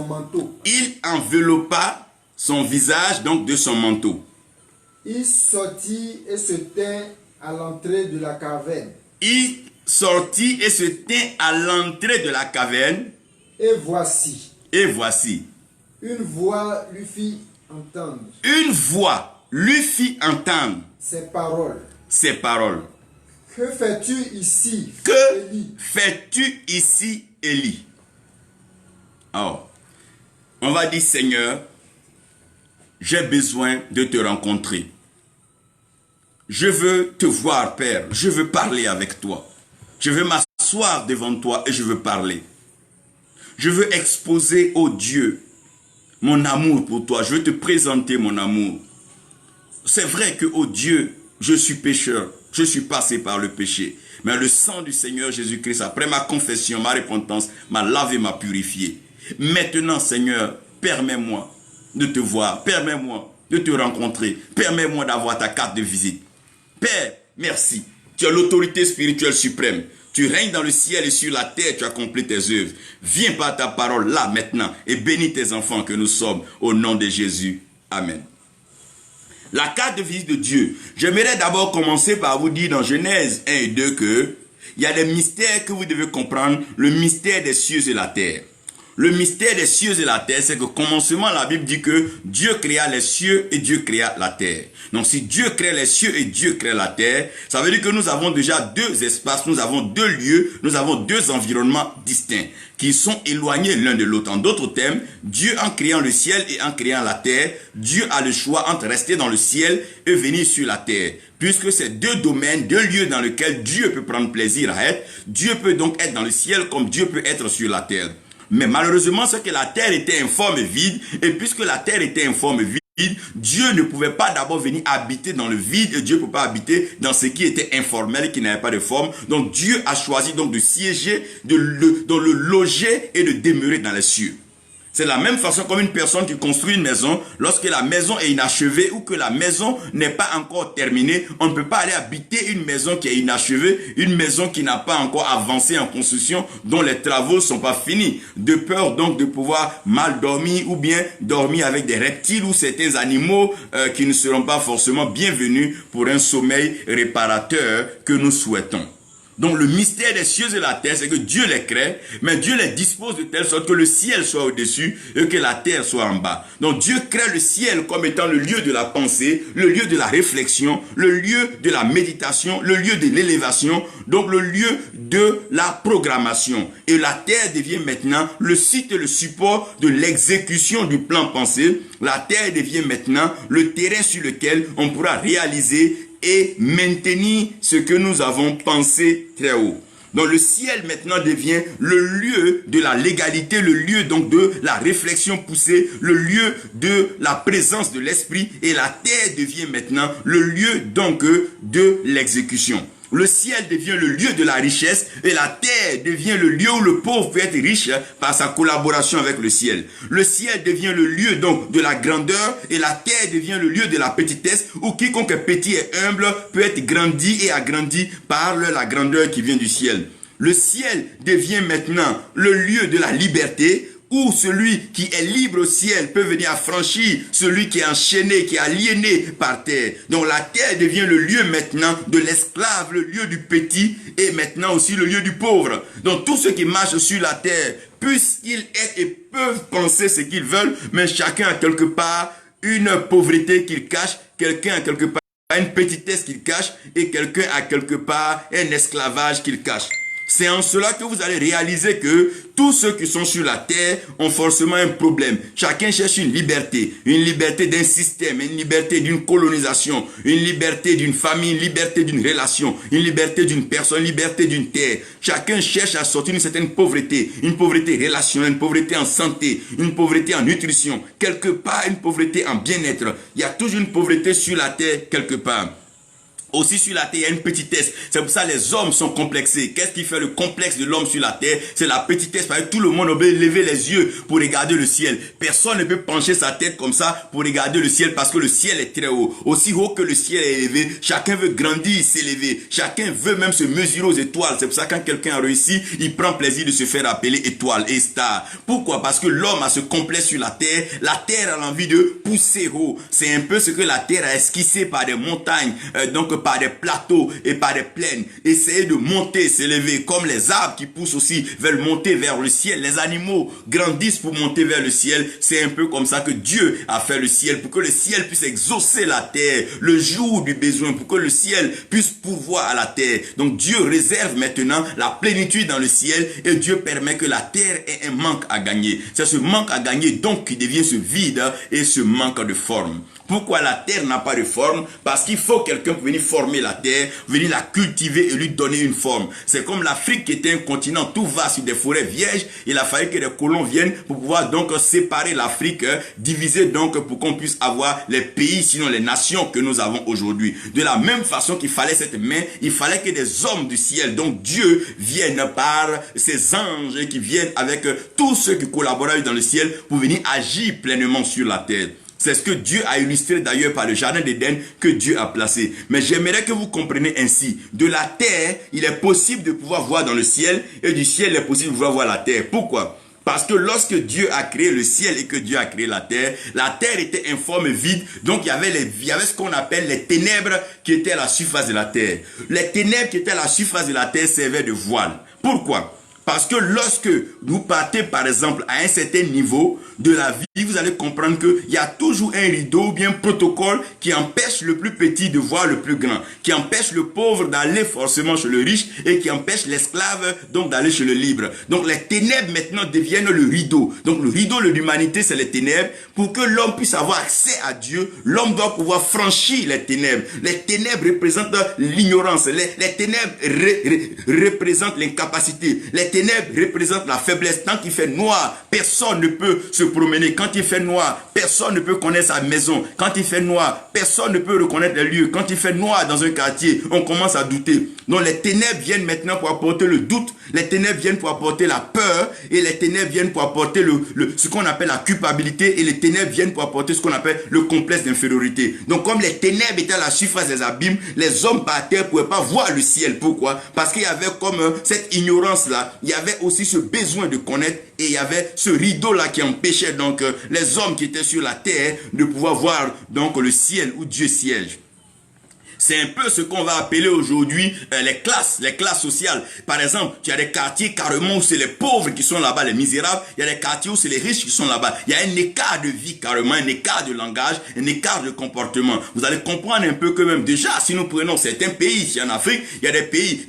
manteau. Il enveloppa son visage donc de son manteau. Il sortit et se tint à l'entrée de la caverne. Il sortit et se tint à l'entrée de la caverne. Et voici. Et voici. Une voix lui fit entendre. Une voix lui fit entendre. Ces paroles. Ces paroles. Que fais-tu ici, Que Élie? fais-tu ici, Élie? Alors, on va dire, Seigneur, j'ai besoin de te rencontrer. Je veux te voir, Père. Je veux parler avec toi. Je veux m'asseoir devant toi et je veux parler. Je veux exposer, oh Dieu, mon amour pour toi. Je veux te présenter mon amour. C'est vrai que, oh Dieu, je suis pécheur. Je suis passé par le péché. Mais le sang du Seigneur Jésus-Christ, après ma confession, ma repentance, m'a lavé, m'a purifié. Maintenant, Seigneur, permets-moi de te voir. Permets-moi de te rencontrer. Permets-moi d'avoir ta carte de visite. Père, merci. Tu as l'autorité spirituelle suprême. Tu règnes dans le ciel et sur la terre, tu accomplis tes œuvres. Viens par ta parole là maintenant et bénis tes enfants que nous sommes au nom de Jésus. Amen. La carte de visite de Dieu. J'aimerais d'abord commencer par vous dire dans Genèse 1 et 2 que il y a des mystères que vous devez comprendre. Le mystère des cieux et la terre. Le mystère des cieux et la terre, c'est que commencement, la Bible dit que Dieu créa les cieux et Dieu créa la terre. Donc si Dieu crée les cieux et Dieu crée la terre, ça veut dire que nous avons déjà deux espaces, nous avons deux lieux, nous avons deux environnements distincts qui sont éloignés l'un de l'autre. En d'autres termes, Dieu en créant le ciel et en créant la terre, Dieu a le choix entre rester dans le ciel et venir sur la terre. Puisque c'est deux domaines, deux lieux dans lesquels Dieu peut prendre plaisir à être, Dieu peut donc être dans le ciel comme Dieu peut être sur la terre. Mais malheureusement, c'est que la terre était informe et vide. Et puisque la terre était informe et vide, Dieu ne pouvait pas d'abord venir habiter dans le vide. Et Dieu ne peut pas habiter dans ce qui était informel, qui n'avait pas de forme. Donc Dieu a choisi donc de siéger, de le loger et de demeurer dans les cieux. C'est la même façon comme une personne qui construit une maison, lorsque la maison est inachevée ou que la maison n'est pas encore terminée, on ne peut pas aller habiter une maison qui est inachevée, une maison qui n'a pas encore avancé en construction, dont les travaux ne sont pas finis. De peur donc de pouvoir mal dormir ou bien dormir avec des reptiles ou certains animaux qui ne seront pas forcément bienvenus pour un sommeil réparateur que nous souhaitons. Donc le mystère des cieux et la terre, c'est que Dieu les crée, mais Dieu les dispose de telle sorte que le ciel soit au-dessus et que la terre soit en bas. Donc Dieu crée le ciel comme étant le lieu de la pensée, le lieu de la réflexion, le lieu de la méditation, le lieu de l'élévation, donc le lieu de la programmation. Et la terre devient maintenant le site et le support de l'exécution du plan pensé. La terre devient maintenant le terrain sur lequel on pourra réaliser et maintenir ce que nous avons pensé très haut. Donc le ciel maintenant devient le lieu de la légalité, le lieu donc de la réflexion poussée, le lieu de la présence de l'esprit, et la terre devient maintenant le lieu donc de l'exécution. Le ciel devient le lieu de la richesse et la terre devient le lieu où le pauvre peut être riche par sa collaboration avec le ciel. Le ciel devient le lieu donc de la grandeur et la terre devient le lieu de la petitesse où quiconque est petit et humble peut être grandi et agrandi par la grandeur qui vient du ciel. Le ciel devient maintenant le lieu de la liberté où celui qui est libre au ciel peut venir affranchir celui qui est enchaîné, qui est aliéné par terre. Donc la terre devient le lieu maintenant de l'esclave, le lieu du petit et maintenant aussi le lieu du pauvre. Donc tous ceux qui marchent sur la terre, puisqu'ils aient et peuvent penser ce qu'ils veulent, mais chacun a quelque part une pauvreté qu'il cache, quelqu'un a quelque part une petitesse qu'il cache et quelqu'un a quelque part un esclavage qu'il cache. C'est en cela que vous allez réaliser que tous ceux qui sont sur la terre ont forcément un problème. Chacun cherche une liberté d'un système, une liberté d'une colonisation, une liberté d'une famille, une liberté d'une relation, une liberté d'une personne, une liberté d'une terre. Chacun cherche à sortir d'une certaine pauvreté, une pauvreté relationnelle, une pauvreté en santé, une pauvreté en nutrition, quelque part une pauvreté en bien-être. Il y a toujours une pauvreté sur la terre quelque part. Aussi sur la terre, il y a une petitesse. C'est pour ça que les hommes sont complexés. Qu'est-ce qui fait le complexe de l'homme sur la terre? C'est la petitesse. Parce que tout le monde peut lever les yeux pour regarder le ciel. Personne ne peut pencher sa tête comme ça pour regarder le ciel parce que le ciel est très haut. Aussi haut que le ciel est élevé, chacun veut grandir, s'élever. Chacun veut même se mesurer aux étoiles. C'est pour ça que quand quelqu'un a réussi, il prend plaisir de se faire appeler étoile et star. Pourquoi? Parce que l'homme a ce complexe sur la terre. La terre a l'envie de pousser haut. C'est un peu ce que la terre a esquissé par des montagnes. Donc par des plateaux et par des plaines, essayer de monter, s'élever, comme les arbres qui poussent aussi veulent monter vers le ciel, les animaux grandissent pour monter vers le ciel. C'est un peu comme ça que Dieu a fait le ciel, pour que le ciel puisse exaucer la terre le jour du besoin, pour que le ciel puisse pourvoir à la terre. Donc Dieu réserve maintenant la plénitude dans le ciel et Dieu permet que la terre ait un manque à gagner. C'est ce manque à gagner donc qui devient ce vide et ce manque de forme. Pourquoi la terre n'a pas de forme? Parce qu'il faut quelqu'un pour venir former la terre, venir la cultiver et lui donner une forme. C'est comme l'Afrique qui était un continent tout vaste sur des forêts vierges. Il a fallu que des colons viennent pour pouvoir donc séparer l'Afrique, diviser donc pour qu'on puisse avoir les pays, sinon les nations que nous avons aujourd'hui. De la même façon qu'il fallait cette main, il fallait que des hommes du ciel, donc Dieu, viennent par ses anges qui viennent avec tous ceux qui collaboraient dans le ciel pour venir agir pleinement sur la terre. C'est ce que Dieu a illustré d'ailleurs par le jardin d'Éden que Dieu a placé. Mais j'aimerais que vous compreniez ainsi. De la terre, il est possible de pouvoir voir dans le ciel et du ciel, il est possible de pouvoir voir la terre. Pourquoi? Parce que lorsque Dieu a créé le ciel et que Dieu a créé la terre était informe, vide. Donc il y avait ce qu'on appelle les ténèbres qui étaient à la surface de la terre. Les ténèbres qui étaient à la surface de la terre servaient de voile. Pourquoi? Parce que lorsque vous partez, par exemple, à un certain niveau de la vie, vous allez comprendre qu'il y a toujours un rideau ou bien un protocole qui empêche le plus petit de voir le plus grand, qui empêche le pauvre d'aller forcément chez le riche et qui empêche l'esclave donc d'aller chez le libre. Donc les ténèbres maintenant deviennent le rideau. Donc le rideau de l'humanité, c'est les ténèbres. Pour que l'homme puisse avoir accès à Dieu, l'homme doit pouvoir franchir les ténèbres. Les ténèbres représentent l'ignorance. Les ténèbres représentent l'incapacité. Les ténèbres représentent la faiblesse. Tant qu'il fait noir, personne ne peut se promener. Quand il fait noir, personne ne peut connaître sa maison. Quand il fait noir, personne ne peut reconnaître les lieux. Quand il fait noir dans un quartier, on commence à douter. Donc les ténèbres viennent maintenant pour apporter le doute. Les ténèbres viennent pour apporter la peur. Et les ténèbres viennent pour apporter ce qu'on appelle la culpabilité. Et les ténèbres viennent pour apporter ce qu'on appelle le complexe d'infériorité. Donc comme les ténèbres étaient à la surface des abîmes, les hommes par terre ne pouvaient pas voir le ciel. Pourquoi? Parce qu'il y avait comme cette ignorance-là. Il y avait aussi ce besoin de connaître et il y avait ce rideau-là qui empêchait donc les hommes qui étaient sur la terre de pouvoir voir donc le ciel où Dieu siège. C'est un peu ce qu'on va appeler aujourd'hui les classes sociales. Par exemple, tu as des quartiers carrément où c'est les pauvres qui sont là-bas, les misérables. Il y a des quartiers où c'est les riches qui sont là-bas. Il y a un écart de vie carrément, un écart de langage, un écart de comportement. Vous allez comprendre un peu que même déjà, si nous prenons certains pays ici en Afrique, il y a des pays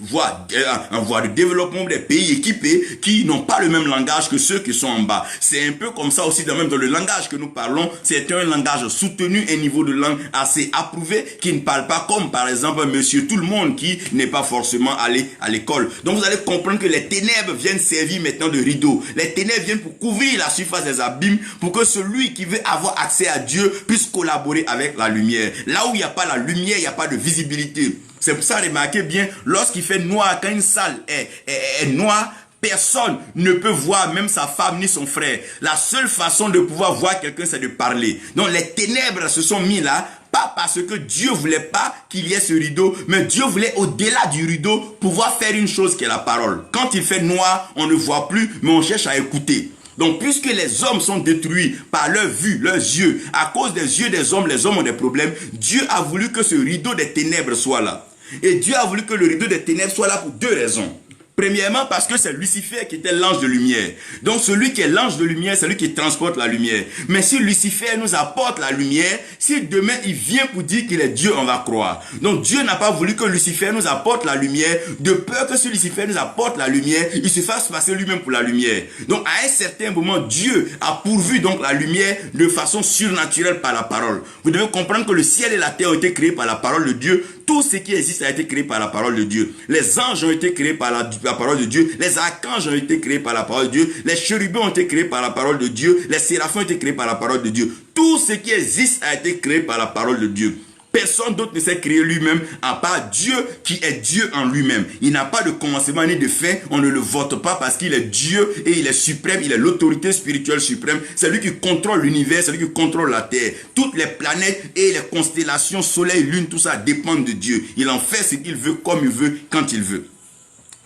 en voie de développement, des pays équipés qui n'ont pas le même langage que ceux qui sont en bas. C'est un peu comme ça aussi même dans le langage que nous parlons. C'est un langage soutenu, un niveau de langue assez approuvé qui ne parle pas comme par exemple monsieur tout le monde qui n'est pas forcément allé à l'école. Donc vous allez comprendre que les ténèbres viennent servir maintenant de rideau. Les ténèbres viennent pour couvrir la surface des abîmes pour que celui qui veut avoir accès à Dieu puisse collaborer avec la lumière. Là où il n'y a pas la lumière, il n'y a pas de visibilité. C'est pour ça, remarquez bien, lorsqu'il fait noir, quand une salle est noire, personne ne peut voir même sa femme ni son frère. La seule façon de pouvoir voir quelqu'un, c'est de parler. Donc les ténèbres se sont mis là, pas parce que Dieu voulait pas qu'il y ait ce rideau, mais Dieu voulait au-delà du rideau pouvoir faire une chose qui est la parole. Quand il fait noir, on ne voit plus, mais on cherche à écouter. Donc, puisque les hommes sont détruits par leur vue, leurs yeux, à cause des yeux des hommes, les hommes ont des problèmes, Dieu a voulu que ce rideau des ténèbres soit là. Et Dieu a voulu que le rideau des ténèbres soit là pour deux raisons. Premièrement, parce que c'est Lucifer qui était l'ange de lumière. Donc celui qui est l'ange de lumière, c'est lui qui transporte la lumière. Mais si Lucifer nous apporte la lumière, si demain il vient pour dire qu'il est Dieu, on va croire. Donc Dieu n'a pas voulu que Lucifer nous apporte la lumière, de peur que si Lucifer nous apporte la lumière, il se fasse passer lui-même pour la lumière. Donc à un certain moment, Dieu a pourvu donc la lumière de façon surnaturelle par la parole. Vous devez comprendre que le ciel et la terre ont été créés par la parole de Dieu. Tout ce qui existe a été créé par la parole de Dieu. Les anges ont été créés par la parole de Dieu. Les archanges ont été créés par la parole de Dieu. Les chérubins ont été créés par la parole de Dieu. Les séraphins ont été créés par la parole de Dieu. Tout ce qui existe a été créé par la parole de Dieu. Personne d'autre ne s'est créé lui-même à part Dieu qui est Dieu en lui-même. Il n'a pas de commencement ni de fin. On ne le vote pas parce qu'il est Dieu et il est suprême. Il est l'autorité spirituelle suprême. C'est lui qui contrôle l'univers, c'est lui qui contrôle la terre. Toutes les planètes et les constellations, soleil, lune, tout ça dépend de Dieu. Il en fait ce qu'il veut, comme il veut, quand il veut.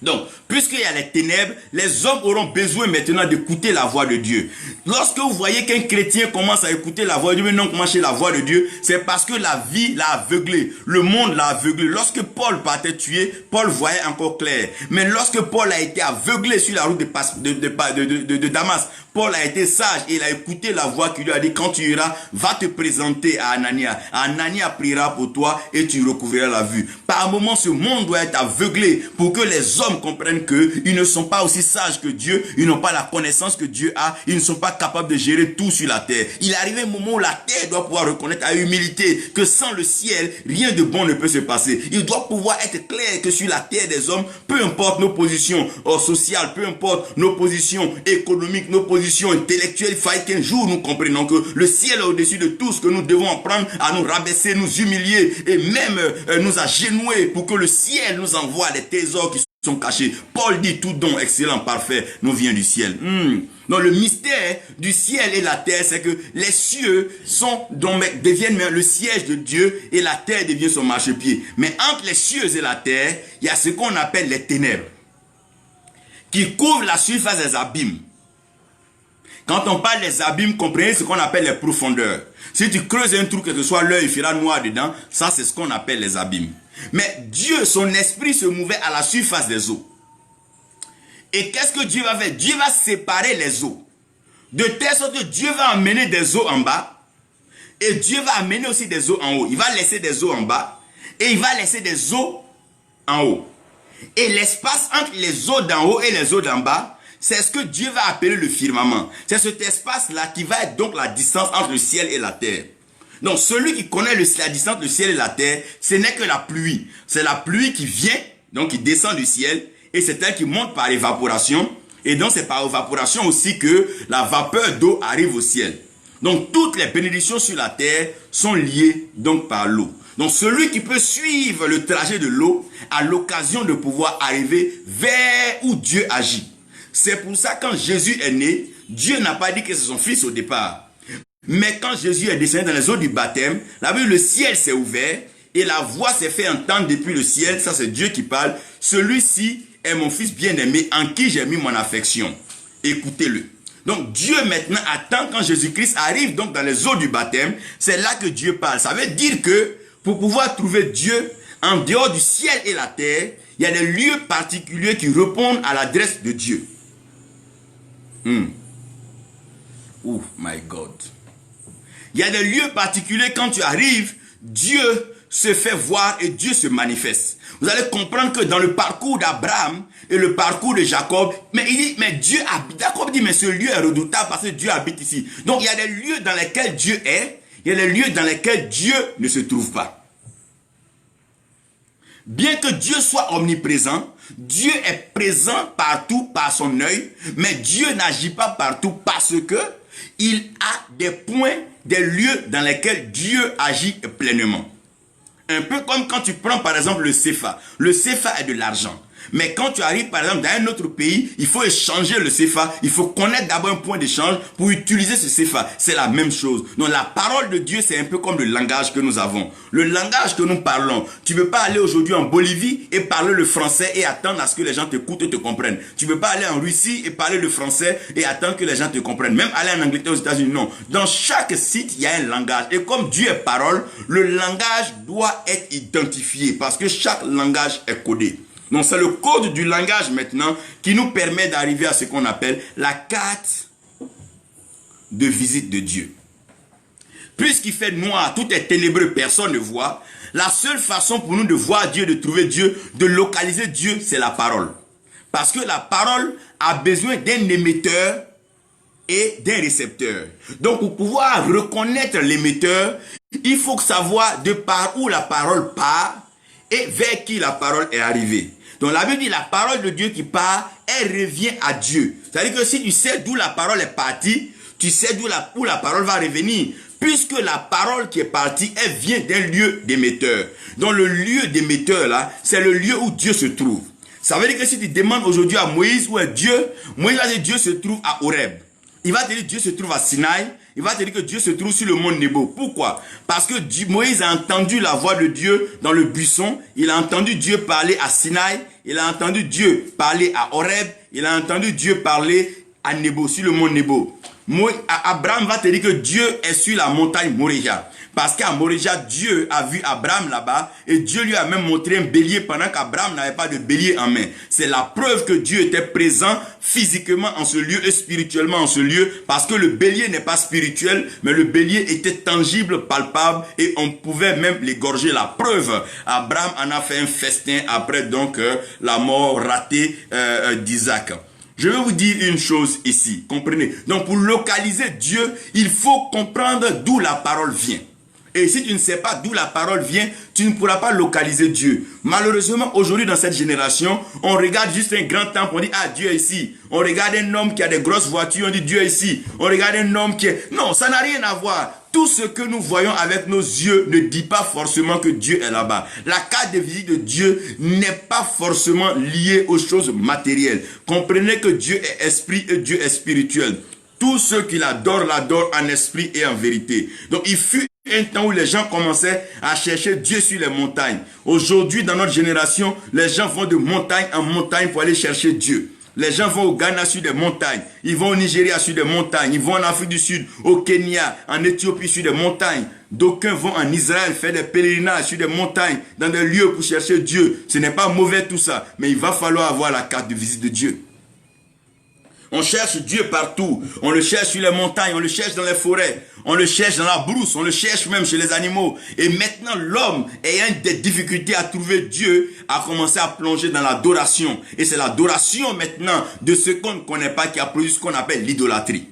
Donc, puisqu'il y a les ténèbres, les hommes auront besoin maintenant d'écouter la voix de Dieu. Lorsque vous voyez qu'un chrétien commence à écouter la voix de Dieu, mais non commencer la voix de Dieu, c'est parce que la vie l'a aveuglé. Le monde l'a aveuglé. Lorsque Paul partait tuer, Paul voyait encore clair. Mais lorsque Paul a été aveuglé sur la route de Damas, Paul a été sage et il a écouté la voix qui lui a dit, quand tu iras, va te présenter à Anania. Anania priera pour toi et tu recouvriras la vue. Par moment, ce monde doit être aveuglé pour que les hommes comprennent qu'ils ne sont pas aussi sages que Dieu, ils n'ont pas la connaissance que Dieu a, ils ne sont pas capables de gérer tout sur la terre. Il est arrivé un moment où la terre doit pouvoir reconnaître à humilité que sans le ciel, rien de bon ne peut se passer. Il doit pouvoir être clair que sur la terre des hommes, peu importe nos positions sociales, peu importe nos positions économiques, nos positions intellectuelles, il faille qu'un jour nous comprenions que le ciel est au-dessus de tout, ce que nous devons apprendre à nous rabaisser, nous humilier et même nous agenouiller pour que le ciel nous envoie les trésors qui sont cachés. Paul dit, tout don excellent, parfait, nous vient du ciel. Donc le mystère du ciel et la terre, c'est que les cieux deviennent le siège de Dieu et la terre devient son marchepied. Mais entre les cieux et la terre, il y a ce qu'on appelle les ténèbres, qui couvrent la surface des abîmes. Quand on parle des abîmes, comprenez ce qu'on appelle les profondeurs. Si tu creuses un trou, que ce soit l'œil, il fera noir dedans, ça c'est ce qu'on appelle les abîmes. Mais Dieu, son esprit se mouvait à la surface des eaux. Et qu'est-ce que Dieu va faire? Dieu va séparer les eaux. De telle sorte que Dieu va amener des eaux en bas. Et Dieu va amener aussi des eaux en haut. Il va laisser des eaux en bas. Et il va laisser des eaux en haut. Et l'espace entre les eaux d'en haut et les eaux d'en bas, c'est ce que Dieu va appeler le firmament. C'est cet espace-là qui va être donc la distance entre le ciel et la terre. Donc celui qui connaît la distance entre le ciel et la terre, ce n'est que la pluie. C'est la pluie qui vient, donc qui descend du ciel, et c'est elle qui monte par évaporation. Et donc c'est par évaporation aussi que la vapeur d'eau arrive au ciel. Donc toutes les bénédictions sur la terre sont liées donc par l'eau. Donc celui qui peut suivre le trajet de l'eau a l'occasion de pouvoir arriver vers où Dieu agit. C'est pour ça quand Jésus est né, Dieu n'a pas dit que c'est son fils au départ. Mais quand Jésus est descendu dans les eaux du baptême, la Bible, le ciel s'est ouvert et la voix s'est fait entendre depuis le ciel. Ça c'est Dieu qui parle. Celui-ci est mon fils bien-aimé en qui j'ai mis mon affection. Écoutez-le. Donc Dieu maintenant attend quand Jésus-Christ arrive donc dans les eaux du baptême. C'est là que Dieu parle. Ça veut dire que pour pouvoir trouver Dieu en dehors du ciel et la terre, il y a des lieux particuliers qui répondent à l'adresse de Dieu. Oh my God. Il y a des lieux particuliers quand tu arrives, Dieu se fait voir et Dieu se manifeste. Vous allez comprendre que dans le parcours d'Abraham et le parcours de Jacob, mais il dit, mais Dieu habite. Jacob dit, mais ce lieu est redoutable parce que Dieu habite ici. Donc il y a des lieux dans lesquels Dieu est, il y a des lieux dans lesquels Dieu ne se trouve pas. Bien que Dieu soit omniprésent, Dieu est présent partout par son œil, mais Dieu n'agit pas partout parce que il a des points, des lieux dans lesquels Dieu agit pleinement. Un peu comme quand tu prends par exemple le CFA. Le CFA est de l'argent. Mais quand tu arrives par exemple dans un autre pays, il faut échanger le CFA. Il faut connaître d'abord un point d'échange pour utiliser ce CFA. C'est la même chose. Donc la parole de Dieu, c'est un peu comme le langage que nous avons. Le langage que nous parlons. Tu ne peux pas aller aujourd'hui en Bolivie et parler le français et attendre à ce que les gens t'écoutent et te comprennent. Tu ne peux pas aller en Russie et parler le français et attendre que les gens te comprennent. Même aller en Angleterre, aux États-Unis, non. Dans chaque site, il y a un langage. Et comme Dieu est parole, le langage doit être identifié parce que chaque langage est codé. Donc c'est le code du langage maintenant qui nous permet d'arriver à ce qu'on appelle la carte de visite de Dieu. Puisqu'il fait noir, tout est ténébreux, personne ne voit. La seule façon pour nous de voir Dieu, de trouver Dieu, de localiser Dieu, c'est la parole. Parce que la parole a besoin d'un émetteur et d'un récepteur. Donc pour pouvoir reconnaître l'émetteur, il faut savoir de par où la parole part et vers qui la parole est arrivée. Donc la Bible dit la parole de Dieu qui part, elle revient à Dieu. C'est-à-dire que si tu sais d'où la parole est partie, tu sais où la parole va revenir. Puisque la parole qui est partie, elle vient d'un lieu d'émetteur. Donc le lieu d'émetteur là, c'est le lieu où Dieu se trouve. Ça veut dire que si tu demandes aujourd'hui à Moïse où est Dieu, Moïse va dire Dieu se trouve à Horeb. Il va te dire Dieu se trouve à Sinaï. Il va te dire que Dieu se trouve sur le mont Nebo. Pourquoi? Parce que Moïse a entendu la voix de Dieu dans le buisson. Il a entendu Dieu parler à Sinaï. Il a entendu Dieu parler à Horeb. Il a entendu Dieu parler à Nebo, sur le mont Nebo. Abraham va te dire que Dieu est sur la montagne Moria. Parce qu'à Moria, Dieu a vu Abraham là-bas et Dieu lui a même montré un bélier pendant qu'Abraham n'avait pas de bélier en main. C'est la preuve que Dieu était présent physiquement en ce lieu et spirituellement en ce lieu, parce que le bélier n'est pas spirituel, mais le bélier était tangible, palpable et on pouvait même l'égorger. La preuve, Abraham en a fait un festin après donc la mort ratée d'Isaac. Je vais vous dire une chose ici, comprenez. Donc pour localiser Dieu, il faut comprendre d'où la parole vient. Et si tu ne sais pas d'où la parole vient, tu ne pourras pas localiser Dieu. Malheureusement, aujourd'hui dans cette génération, on regarde juste un grand temple, on dit, ah, Dieu est ici. On regarde un homme qui a des grosses voitures, on dit, Dieu est ici. On regarde un homme qui est... Non, ça n'a rien à voir. Tout ce que nous voyons avec nos yeux ne dit pas forcément que Dieu est là-bas. La carte de visite de Dieu n'est pas forcément liée aux choses matérielles. Comprenez que Dieu est esprit et Dieu est spirituel. Tous ceux qui l'adorent en esprit et en vérité. Donc il fut un temps où les gens commençaient à chercher Dieu sur les montagnes. Aujourd'hui, dans notre génération, les gens vont de montagne en montagne pour aller chercher Dieu. Les gens vont au Ghana sur des montagnes. Ils vont au Nigeria sur des montagnes. Ils vont en Afrique du Sud, au Kenya, en Éthiopie sur des montagnes. D'aucuns vont en Israël faire des pèlerinages sur des montagnes, dans des lieux pour chercher Dieu. Ce n'est pas mauvais tout ça, mais il va falloir avoir la carte de visite de Dieu. On cherche Dieu partout. On le cherche sur les montagnes, on le cherche dans les forêts, on le cherche dans la brousse, on le cherche même chez les animaux. Et maintenant, l'homme, ayant des difficultés à trouver Dieu, a commencé à plonger dans l'adoration. Et c'est l'adoration maintenant de ce qu'on ne connaît pas qui a produit ce qu'on appelle l'idolâtrie.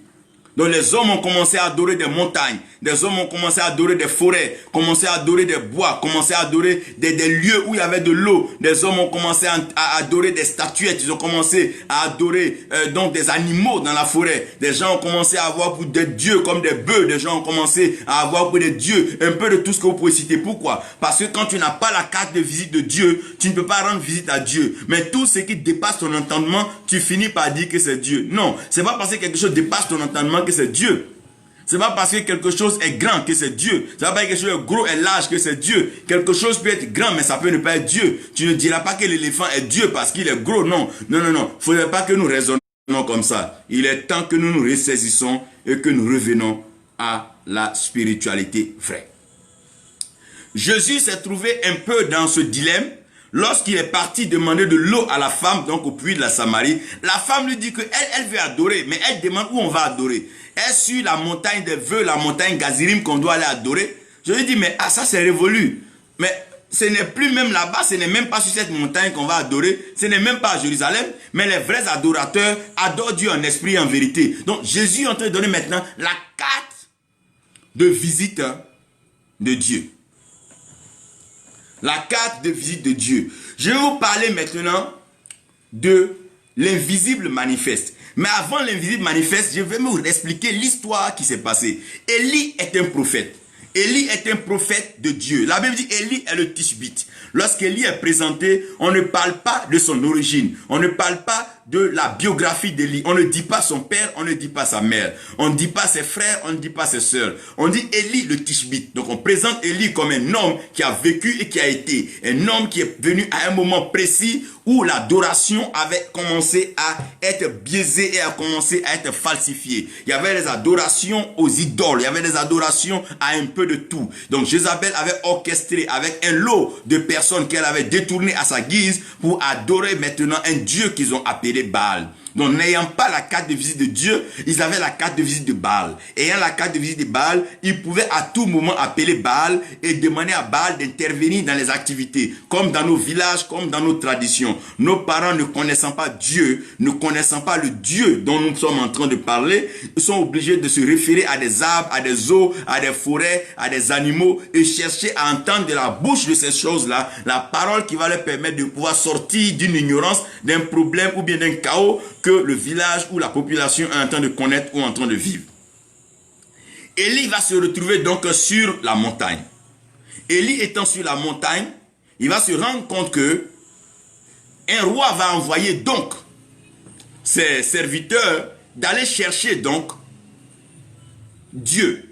Donc les hommes ont commencé à adorer des montagnes, des hommes ont commencé à adorer des forêts, commencé à adorer des bois, commencé à adorer des lieux où il y avait de l'eau. Des hommes ont commencé à adorer des statuettes, ils ont commencé à adorer donc des animaux dans la forêt. Des gens ont commencé à avoir pour des dieux comme des bœufs, des gens ont commencé à avoir pour des dieux, un peu de tout ce que vous pouvez citer. Pourquoi? Parce que quand tu n'as pas la carte de visite de Dieu, tu ne peux pas rendre visite à Dieu. Mais tout ce qui dépasse ton entendement, tu finis par dire que c'est Dieu. Non, c'est pas parce que quelque chose dépasse ton entendement que c'est Dieu. C'est pas parce que quelque chose est grand que c'est Dieu. C'est pas parce que quelque chose est gros et large que c'est Dieu. Quelque chose peut être grand mais ça peut ne pas être Dieu. Tu ne diras pas que l'éléphant est Dieu parce qu'il est gros. Non, non, non, non. Il ne faudrait pas que nous raisonnions comme ça. Il est temps que nous nous ressaisissons et que nous revenons à la spiritualité vraie. Jésus s'est trouvé un peu dans ce dilemme. Lorsqu'il est parti demander de l'eau à la femme, donc au puits de la Samarie, la femme lui dit qu'elle veut adorer, mais elle demande où on va adorer. Est-ce sur la montagne des vœux, la montagne Gazirim qu'on doit aller adorer? Je lui dis, mais ça c'est révolu. Mais ce n'est plus même là-bas, ce n'est même pas sur cette montagne qu'on va adorer, ce n'est même pas à Jérusalem, mais les vrais adorateurs adorent Dieu en esprit et en vérité. Donc Jésus est en train de donner maintenant la carte de visite de Dieu. La carte de visite de Dieu. Je vais vous parler maintenant de l'invisible manifeste. Mais avant l'invisible manifeste, je vais vous expliquer l'histoire qui s'est passée. Élie est un prophète. Élie est un prophète de Dieu. La Bible dit Élie est le Tishbite. Lorsqu'Élie est présenté, on ne parle pas de son origine. On ne parle pas de la biographie d'Élie. On ne dit pas son père, on ne dit pas sa mère. On ne dit pas ses frères, on ne dit pas ses sœurs. On dit Élie le Tishbite. Donc on présente Élie comme un homme qui a vécu et qui a été. Un homme qui est venu à un moment précis où l'adoration avait commencé à être biaisée et a commencé à être falsifiée. Il y avait des adorations aux idoles. Il y avait des adorations à un peu de tout. Donc Jézabel avait orchestré avec un lot de personnes qu'elle avait détournées à sa guise pour adorer maintenant un Dieu qu'ils ont appelé Baal. Donc n'ayant pas la carte de visite de Dieu, ils avaient la carte de visite de Baal. Ayant la carte de visite de Baal, ils pouvaient à tout moment appeler Baal et demander à Baal d'intervenir dans les activités, comme dans nos villages, comme dans nos traditions. Nos parents ne connaissant pas Dieu, ne connaissant pas le Dieu dont nous sommes en train de parler, ils sont obligés de se référer à des arbres, à des eaux, à des forêts, à des animaux et chercher à entendre de la bouche de ces choses-là la parole qui va leur permettre de pouvoir sortir d'une ignorance, d'un problème ou bien d'un chaos que le village ou la population est en train de connaître ou en train de vivre. Élie va se retrouver donc sur la montagne. Élie étant sur la montagne, il va se rendre compte que un roi va envoyer donc ses serviteurs d'aller chercher donc Dieu.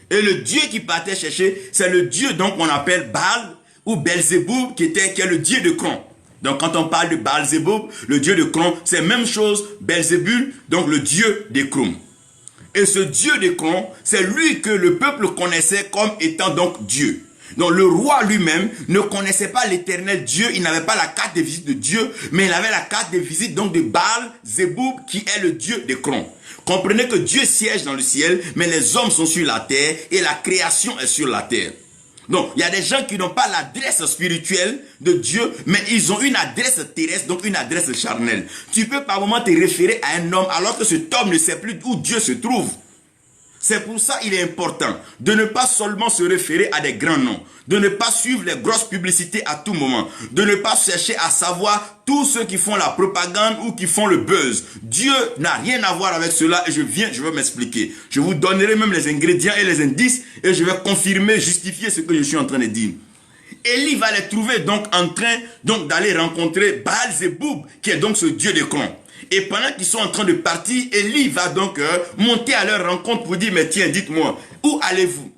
Et le Dieu qui partait chercher, c'est le Dieu donc qu'on appelle Baal ou Belzéboub qui est le Dieu de Cron. Donc quand on parle de Baal-Zéboub, le dieu de Cron, c'est la même chose, Belzébul, donc le dieu des Crom. Et ce Dieu d'Écron, c'est lui que le peuple connaissait comme étant donc Dieu. Donc le roi lui-même ne connaissait pas l'éternel Dieu, il n'avait pas la carte de visite de Dieu, mais il avait la carte de visite donc de Baal Zéboub qui est le Dieu d'Écron. Comprenez que Dieu siège dans le ciel, mais les hommes sont sur la terre et la création est sur la terre. Donc, il y a des gens qui n'ont pas l'adresse spirituelle de Dieu, mais ils ont une adresse terrestre, donc une adresse charnelle. Tu peux par moment te référer à un homme alors que cet homme ne sait plus où Dieu se trouve. C'est pour ça qu'il est important de ne pas seulement se référer à des grands noms, de ne pas suivre les grosses publicités à tout moment, de ne pas chercher à savoir tous ceux qui font la propagande ou qui font le buzz. Dieu n'a rien à voir avec cela et je vais m'expliquer. Je vous donnerai même les ingrédients et les indices et je vais confirmer, justifier ce que je suis en train de dire. Élie va les trouver donc en train d'aller rencontrer Baal Zéboub, qui est donc ce Dieu d'Écron. Et pendant qu'ils sont en train de partir, Élie va donc monter à leur rencontre pour dire, mais tiens, dites-moi, où allez-vous?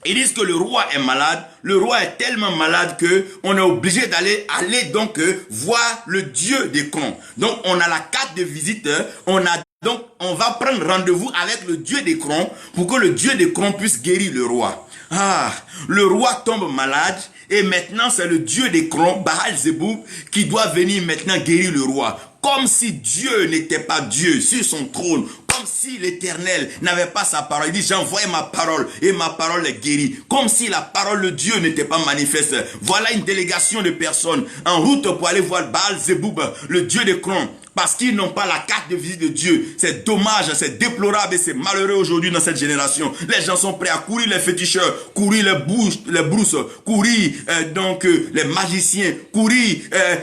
Ils disent que le roi est malade. Le roi est tellement malade que on est obligé d'aller donc voir le Dieu d'Écron. Donc on a la carte de visite, on va prendre rendez-vous avec le Dieu d'Écron pour que le Dieu d'Écron puisse guérir le roi. Ah, le roi tombe malade et maintenant c'est le Dieu d'Écron, Baal Zéboub, qui doit venir maintenant guérir le roi. Comme si Dieu n'était pas Dieu sur son trône, comme si l'Éternel n'avait pas sa parole. Il dit, j'envoie ma parole et ma parole est guérie. Comme si la parole de Dieu n'était pas manifeste. Voilà une délégation de personnes en route pour aller voir Baal Zéboub, le Dieu d'Écron. Parce qu'ils n'ont pas la carte de visite de Dieu. C'est dommage, c'est déplorable et c'est malheureux aujourd'hui dans cette génération. Les gens sont prêts à courir les féticheurs, courir les brousses, courir les magiciens, courir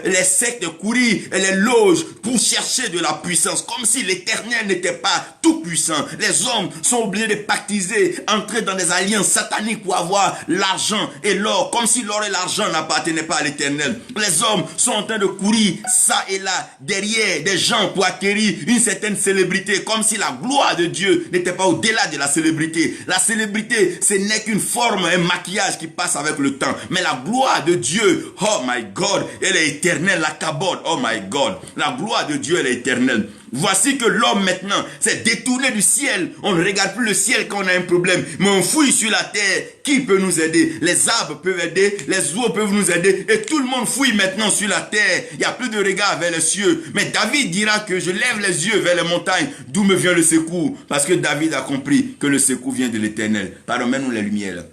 les sectes, courir les loges pour chercher de la puissance. Comme si l'Éternel n'était pas tout puissant. Les hommes sont obligés de pactiser, entrer dans des alliances sataniques pour avoir l'argent et l'or. Comme si l'or et l'argent n'appartenaient pas à l'Éternel. Les hommes sont en train de courir ça et là derrière des gens pour acquérir une certaine célébrité, comme si la gloire de Dieu n'était pas au-delà de la célébrité. La célébrité, ce n'est qu'une forme, un maquillage qui passe avec le temps. Mais la gloire de Dieu, oh my God, elle est éternelle, la kabod, oh my God. La gloire de Dieu, elle est éternelle. Voici que l'homme maintenant s'est détourné du ciel. On ne regarde plus le ciel quand on a un problème, mais on fouille sur la terre. Qui peut nous aider? Les arbres peuvent aider, les oiseaux peuvent nous aider, et tout le monde fouille maintenant sur la terre. Il n'y a plus de regard vers les cieux. Mais David dira que je lève les yeux vers les montagnes, d'où me vient le secours. Parce que David a compris que le secours vient de l'Éternel. Pardonnez-nous les lumières.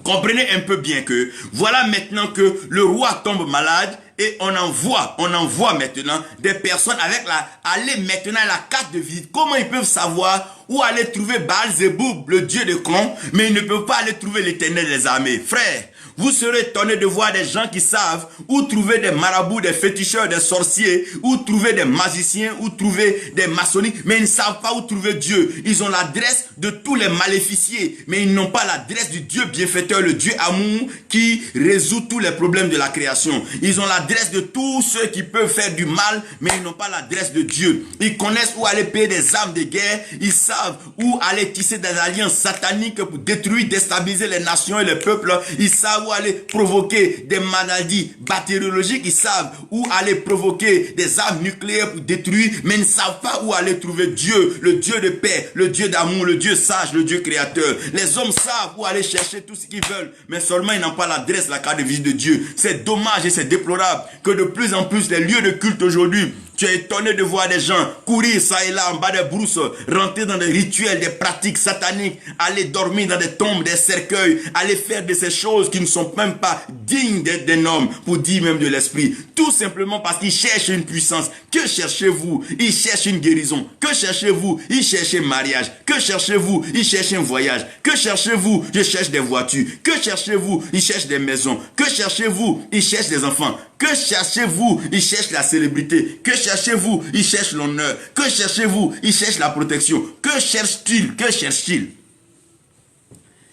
Comprenez un peu bien que voilà maintenant que le roi tombe malade et on envoie maintenant des personnes avec aller maintenant à la carte de visite. Comment ils peuvent savoir où aller trouver Baal Zéboub, le Dieu d'Écron, mais ils ne peuvent pas aller trouver l'Éternel des armées. Frère, vous serez étonnés de voir des gens qui savent où trouver des marabouts, des féticheurs, des sorciers, où trouver des magiciens, où trouver des maçonniques, mais ils ne savent pas où trouver Dieu. Ils ont l'adresse de tous les maléficiés, mais ils n'ont pas l'adresse du Dieu bienfaiteur, le Dieu amour qui résout tous les problèmes de la création. Ils ont l'adresse de tous ceux qui peuvent faire du mal, mais ils n'ont pas l'adresse de Dieu. Ils connaissent où aller payer des armes de guerre, ils savent où aller tisser des alliances sataniques pour détruire, déstabiliser les nations et les peuples. Ils savent où aller provoquer des maladies bactériologiques, ils savent où aller provoquer des armes nucléaires pour détruire, mais ils ne savent pas où aller trouver Dieu, le Dieu de paix, le Dieu d'amour, le Dieu sage, le Dieu créateur. Les hommes savent où aller chercher tout ce qu'ils veulent, mais seulement ils n'ont pas l'adresse, la carte de visite de Dieu. C'est dommage et c'est déplorable que de plus en plus les lieux de culte aujourd'hui, tu es étonné de voir des gens courir ça et là en bas des brousses, rentrer dans des rituels, des pratiques sataniques, aller dormir dans des tombes, des cercueils, aller faire de ces choses qui ne sont même pas dignes d'être d'un homme, pour dire même de l'esprit. Tout simplement parce qu'ils cherchent une puissance. Que cherchez-vous? Ils cherchent une guérison. Que cherchez-vous? Ils cherchent un mariage. Que cherchez-vous? Ils cherchent un voyage. Que cherchez-vous? Je cherche des voitures. Que cherchez-vous? Ils cherchent des maisons. Que cherchez-vous? Ils cherchent des enfants. Que cherchez-vous? Ils cherchent la célébrité. Que cherchez-vous? Ils cherchent l'honneur. Que cherchez-vous? Ils cherchent la protection. Que cherchent-ils? Que cherchent-ils?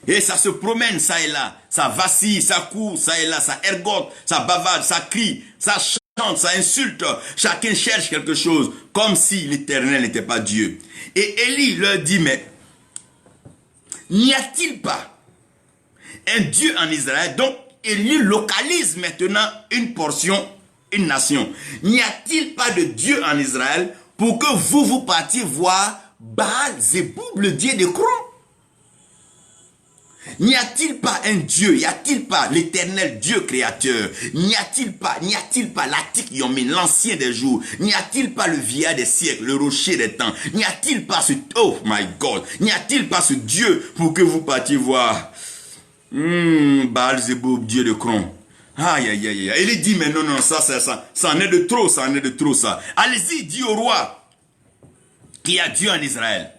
Et ça se promène ça et là. Ça vacille, ça court, ça et là. Ça ergote, ça bavarde, ça crie, ça chante, ça insulte. Chacun cherche quelque chose. Comme si l'Éternel n'était pas Dieu. Et Élie leur dit, mais n'y a-t-il pas un Dieu en Israël? Donc, Élie localise maintenant une portion, une nation. N'y a-t-il pas de Dieu en Israël pour que vous partiez voir Baal-Zéboub, le dieu d'Écron. N'y a-t-il pas un Dieu? Y a-t-il pas l'éternel Dieu créateur? N'y a-t-il pas l'Atik Yomin, l'ancien des jours? N'y a-t-il pas le vieillard des siècles, le rocher des temps? N'y a-t-il pas ce... Oh my God! N'y a-t-il pas ce Dieu pour que vous partiez voir? Baal-Zéboub, Dieu de Cron. Aïe, aïe, aïe, aïe. Il dit, mais non, non, ça en est de trop, ça en est de trop, ça. Allez-y, dis au roi qu'il y a Dieu en Israël.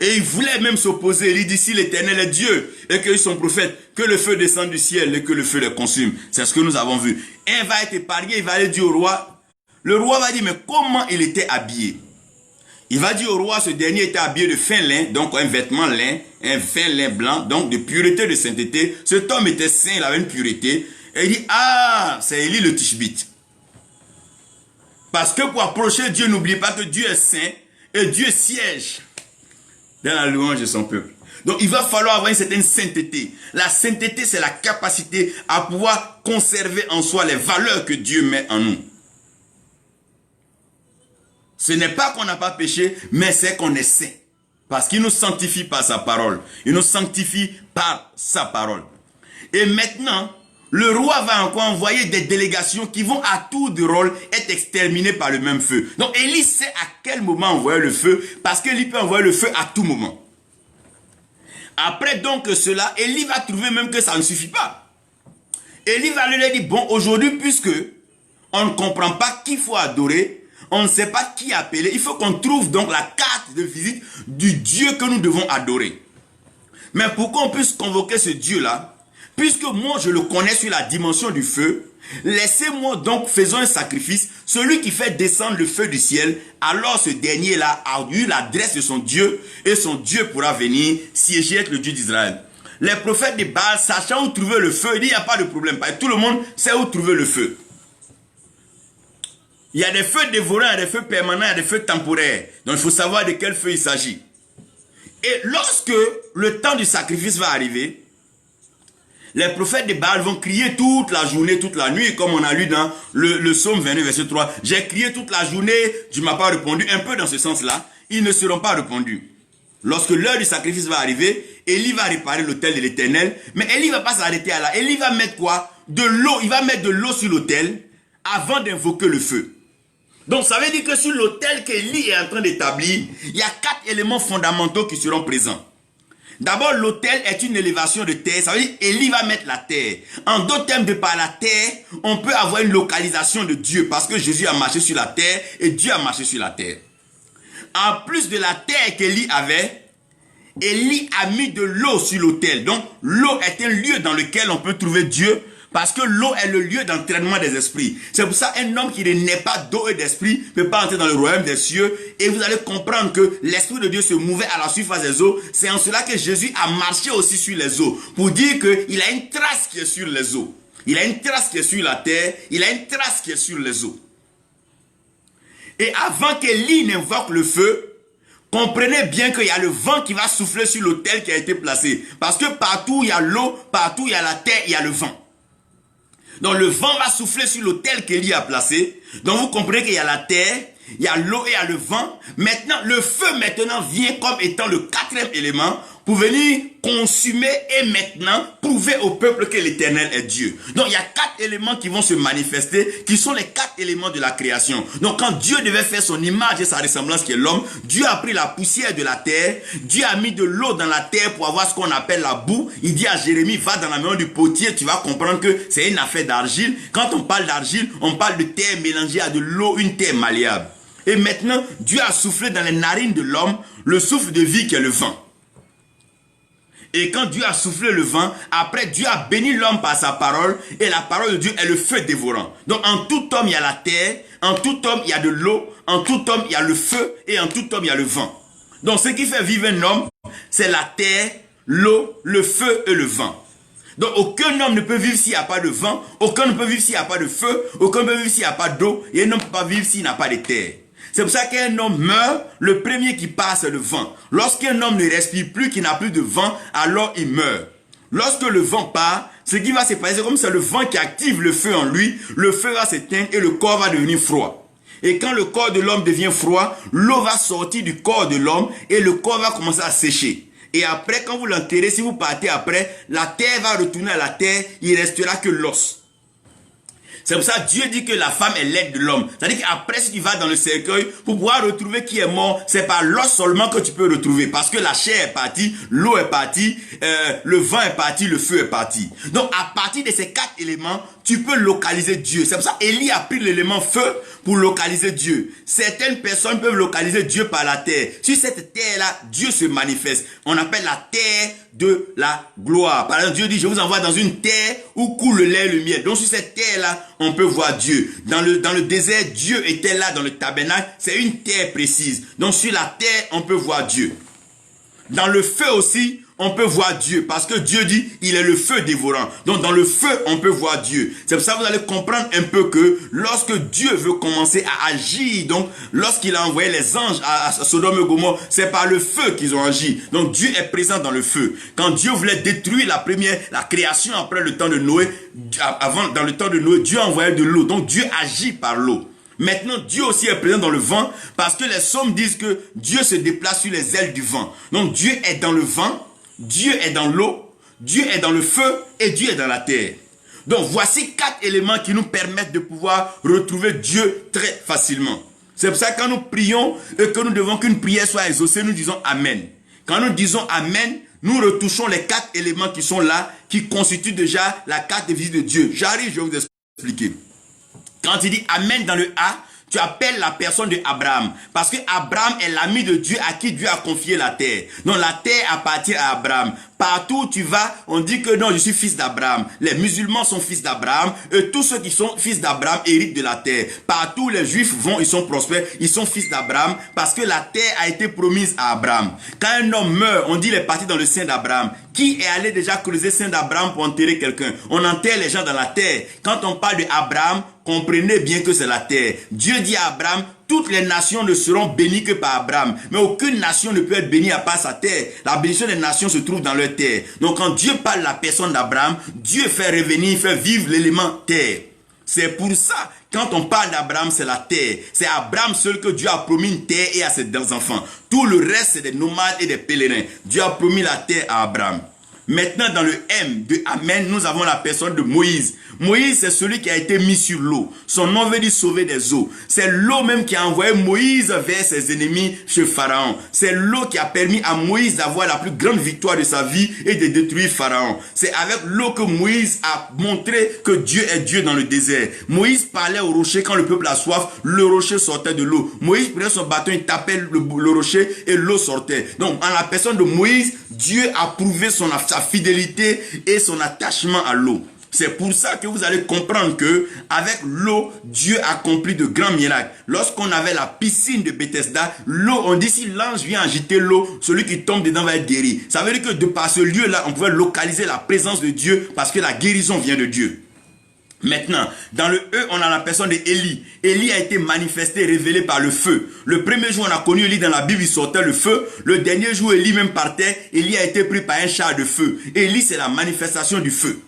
Et il voulait même s'opposer. Il dit, si l'Éternel est Dieu et que son prophète, que le feu descende du ciel et que le feu les consume. C'est ce que nous avons vu. Un va être épargné, il va aller dire au roi. Le roi va dire, mais comment il était habillé? Il va dire au roi, ce dernier était habillé de fin lin, donc un vêtement lin, un fin lin blanc, donc de pureté, de sainteté. Cet homme était saint, il avait une pureté. Et il dit, ah, c'est Élie le Tishbite. Parce que pour approcher Dieu, n'oubliez pas que Dieu est saint et Dieu siège dans la louange de son peuple. Donc il va falloir avoir une certaine sainteté. La sainteté, c'est la capacité à pouvoir conserver en soi les valeurs que Dieu met en nous. Ce n'est pas qu'on n'a pas péché, mais c'est qu'on est saint. Parce qu'il nous sanctifie par sa parole. Il nous sanctifie par sa parole. Et maintenant, le roi va encore envoyer des délégations qui vont à tour de rôle être exterminées par le même feu. Donc Élie sait à quel moment envoyer le feu, parce qu'Élie peut envoyer le feu à tout moment. Après donc cela, Élie va trouver même que ça ne suffit pas. Élie va lui dire, bon, aujourd'hui, puisque on ne comprend pas qui faut adorer, on ne sait pas qui appeler, il faut qu'on trouve donc la carte de visite du Dieu que nous devons adorer. Mais pour qu'on puisse convoquer ce Dieu-là, puisque moi je le connais sur la dimension du feu, laissez-moi donc, faisons un sacrifice. Celui qui fait descendre le feu du ciel, alors ce dernier-là a eu l'adresse de son Dieu, et son Dieu pourra venir siéger avec le Dieu d'Israël. Les prophètes de Baal, sachant où trouver le feu, il dit, il n'y a pas de problème. Tout le monde sait où trouver le feu. Il y a des feux dévorants, il y a des feux permanents, il y a des feux temporaires. Donc il faut savoir de quel feu il s'agit. Et lorsque le temps du sacrifice va arriver, les prophètes de Baal vont crier toute la journée, toute la nuit, comme on a lu dans le psaume 29, verset 3. J'ai crié toute la journée, tu ne m'as pas répondu. Un peu dans ce sens-là, ils ne seront pas répondus. Lorsque l'heure du sacrifice va arriver, Élie va réparer l'autel de l'Éternel. Mais Élie ne va pas s'arrêter à là. Élie va mettre quoi? De l'eau. Il va mettre de l'eau sur l'autel avant d'invoquer le feu. Donc ça veut dire que sur l'autel qu'Élie est en train d'établir, il y a 4 éléments fondamentaux qui seront présents. D'abord, l'autel est une élévation de terre. Ça veut dire Élie va mettre la terre. En d'autres termes, de par la terre, on peut avoir une localisation de Dieu. Parce que Jésus a marché sur la terre et Dieu a marché sur la terre. En plus de la terre qu'Élie avait, Élie a mis de l'eau sur l'autel. Donc, l'eau est un lieu dans lequel on peut trouver Dieu. Parce que l'eau est le lieu d'entraînement des esprits. C'est pour ça qu'un homme qui ne naît pas d'eau et d'esprit ne peut pas entrer dans le royaume des cieux. Et vous allez comprendre que l'Esprit de Dieu se mouvait à la surface des eaux. C'est en cela que Jésus a marché aussi sur les eaux. Pour dire qu'il a une trace qui est sur les eaux. Il a une trace qui est sur la terre. Il a une trace qui est sur les eaux. Et avant qu'Élie n'invoque le feu, comprenez bien qu'il y a le vent qui va souffler sur l'autel qui a été placé. Parce que partout il y a l'eau, partout il y a la terre, il y a le vent. Donc le vent va souffler sur l'autel qu'Élie a placé. Donc vous comprenez qu'il y a la terre, il y a l'eau et il y a le vent. Maintenant, le feu maintenant vient comme étant le 4e élément pour venir consumer et maintenant prouver au peuple que l'Éternel est Dieu. Donc il y a 4 éléments qui vont se manifester, qui sont les 4 éléments de la création. Donc quand Dieu devait faire son image et sa ressemblance qui est l'homme, Dieu a pris la poussière de la terre, Dieu a mis de l'eau dans la terre pour avoir ce qu'on appelle la boue. Il dit à Jérémie, va dans la maison du potier, tu vas comprendre que c'est une affaire d'argile. Quand on parle d'argile, on parle de terre mélangée à de l'eau, une terre malléable. Et maintenant, Dieu a soufflé dans les narines de l'homme le souffle de vie qui est le vent. Et quand Dieu a soufflé le vent, après Dieu a béni l'homme par sa parole, et la parole de Dieu est le feu dévorant. Donc en tout homme il y a la terre, en tout homme il y a de l'eau, en tout homme il y a le feu, et en tout homme il y a le vent. Donc ce qui fait vivre un homme, c'est la terre, l'eau, le feu et le vent. Donc aucun homme ne peut vivre s'il n'y a pas de vent, aucun ne peut vivre s'il n'y a pas de feu, aucun ne peut vivre s'il n'y a pas d'eau, et un homme ne peut pas vivre s'il n'a pas de terre. C'est pour ça qu'un homme meurt, le premier qui passe c'est le vent. Lorsqu'un homme ne respire plus, qu'il n'a plus de vent, alors il meurt. Lorsque le vent part, ce qui va se passer, c'est comme c'est le vent qui active le feu en lui, le feu va s'éteindre et le corps va devenir froid. Et quand le corps de l'homme devient froid, l'eau va sortir du corps de l'homme et le corps va commencer à sécher. Et après, quand vous l'enterrez, si vous partez après, la terre va retourner à la terre, il ne restera que l'os. C'est pour ça que Dieu dit que la femme est l'aide de l'homme. C'est-à-dire qu'après, si tu vas dans le cercueil, pour pouvoir retrouver qui est mort, c'est par l'os seulement que tu peux retrouver. Parce que la chair est partie, l'eau est partie, le vent est parti, le feu est parti. Donc, à partir de ces 4 éléments, tu peux localiser Dieu. C'est pour ça qu'Élie a pris l'élément feu pour localiser Dieu. Certaines personnes peuvent localiser Dieu par la terre. Sur cette terre-là, Dieu se manifeste. On appelle la terre de la gloire. Par exemple, Dieu dit, je vous envoie dans une terre où coule le lait et le miel. Donc, sur cette terre-là, on peut voir Dieu. Dans le désert, Dieu était là dans le tabernacle. C'est une terre précise. Donc, sur la terre, on peut voir Dieu. Dans le feu aussi, on peut voir Dieu, parce que Dieu dit, il est le feu dévorant. Donc dans le feu, on peut voir Dieu. C'est pour ça que vous allez comprendre un peu que lorsque Dieu veut commencer à agir, donc lorsqu'il a envoyé les anges à Sodome et Gomorrhe, c'est par le feu qu'ils ont agi. Donc Dieu est présent dans le feu. Quand Dieu voulait détruire la création après le temps de Noé, dans le temps de Noé, Dieu envoyait de l'eau. Donc Dieu agit par l'eau. Maintenant, Dieu aussi est présent dans le vent, parce que les psaumes disent que Dieu se déplace sur les ailes du vent. Donc Dieu est dans le vent, Dieu est dans l'eau, Dieu est dans le feu et Dieu est dans la terre. Donc voici 4 éléments qui nous permettent de pouvoir retrouver Dieu très facilement. C'est pour ça que quand nous prions et que nous devons qu'une prière soit exaucée, nous disons Amen. Quand nous disons Amen, nous retouchons les 4 éléments qui sont là, qui constituent déjà la carte de visite de Dieu. J'arrive, je vais vous expliquer. Quand il dit Amen dans le A, tu appelles la personne de Abraham. Parce que Abraham est l'ami de Dieu à qui Dieu a confié la terre. Donc la terre appartient à Abraham. Partout où tu vas, on dit que non, je suis fils d'Abraham. Les musulmans sont fils d'Abraham. Et tous ceux qui sont fils d'Abraham héritent de la terre. Partout où les juifs vont, ils sont prospères. Ils sont fils d'Abraham parce que la terre a été promise à Abraham. Quand un homme meurt, on dit qu'il est parti dans le sein d'Abraham. Qui est allé déjà creuser le sein d'Abraham pour enterrer quelqu'un? On enterre les gens dans la terre. Quand on parle d'Abraham, comprenez bien que c'est la terre. Dieu dit à Abraham, toutes les nations ne seront bénies que par Abraham. Mais aucune nation ne peut être bénie à part sa terre. La bénédiction des nations se trouve dans leur terre. Donc quand Dieu parle de la personne d'Abraham, Dieu fait revenir, fait vivre l'élément terre. C'est pour ça, quand on parle d'Abraham, c'est la terre. C'est à Abraham seul que Dieu a promis une terre et à ses enfants. Tout le reste, c'est des nomades et des pèlerins. Dieu a promis la terre à Abraham. Maintenant, dans le M de Amen, nous avons la personne de Moïse. Moïse, c'est celui qui a été mis sur l'eau. Son nom veut dire sauver des eaux. C'est l'eau même qui a envoyé Moïse vers ses ennemis chez Pharaon. C'est l'eau qui a permis à Moïse d'avoir la plus grande victoire de sa vie et de détruire Pharaon. C'est avec l'eau que Moïse a montré que Dieu est Dieu dans le désert. Moïse parlait au rocher quand le peuple a soif, le rocher sortait de l'eau. Moïse prenait son bâton, il tapait le rocher et l'eau sortait. Donc, en la personne de Moïse, Dieu a prouvé sa fidélité et son attachement à l'eau. C'est pour ça que vous allez comprendre que avec l'eau, Dieu accomplit de grands miracles. Lorsqu'on avait la piscine de Bethesda, l'eau, on dit si l'ange vient agiter l'eau, celui qui tombe dedans va être guéri. Ça veut dire que de par ce lieu-là, on pouvait localiser la présence de Dieu parce que la guérison vient de Dieu. Maintenant, dans le E, on a la personne d'Élie. Élie a été manifesté, révélé par le feu. Le premier jour, on a connu Élie dans la Bible, il sortait le feu. Le dernier jour, Élie même partait. Élie a été pris par un char de feu. Élie, c'est la manifestation du feu.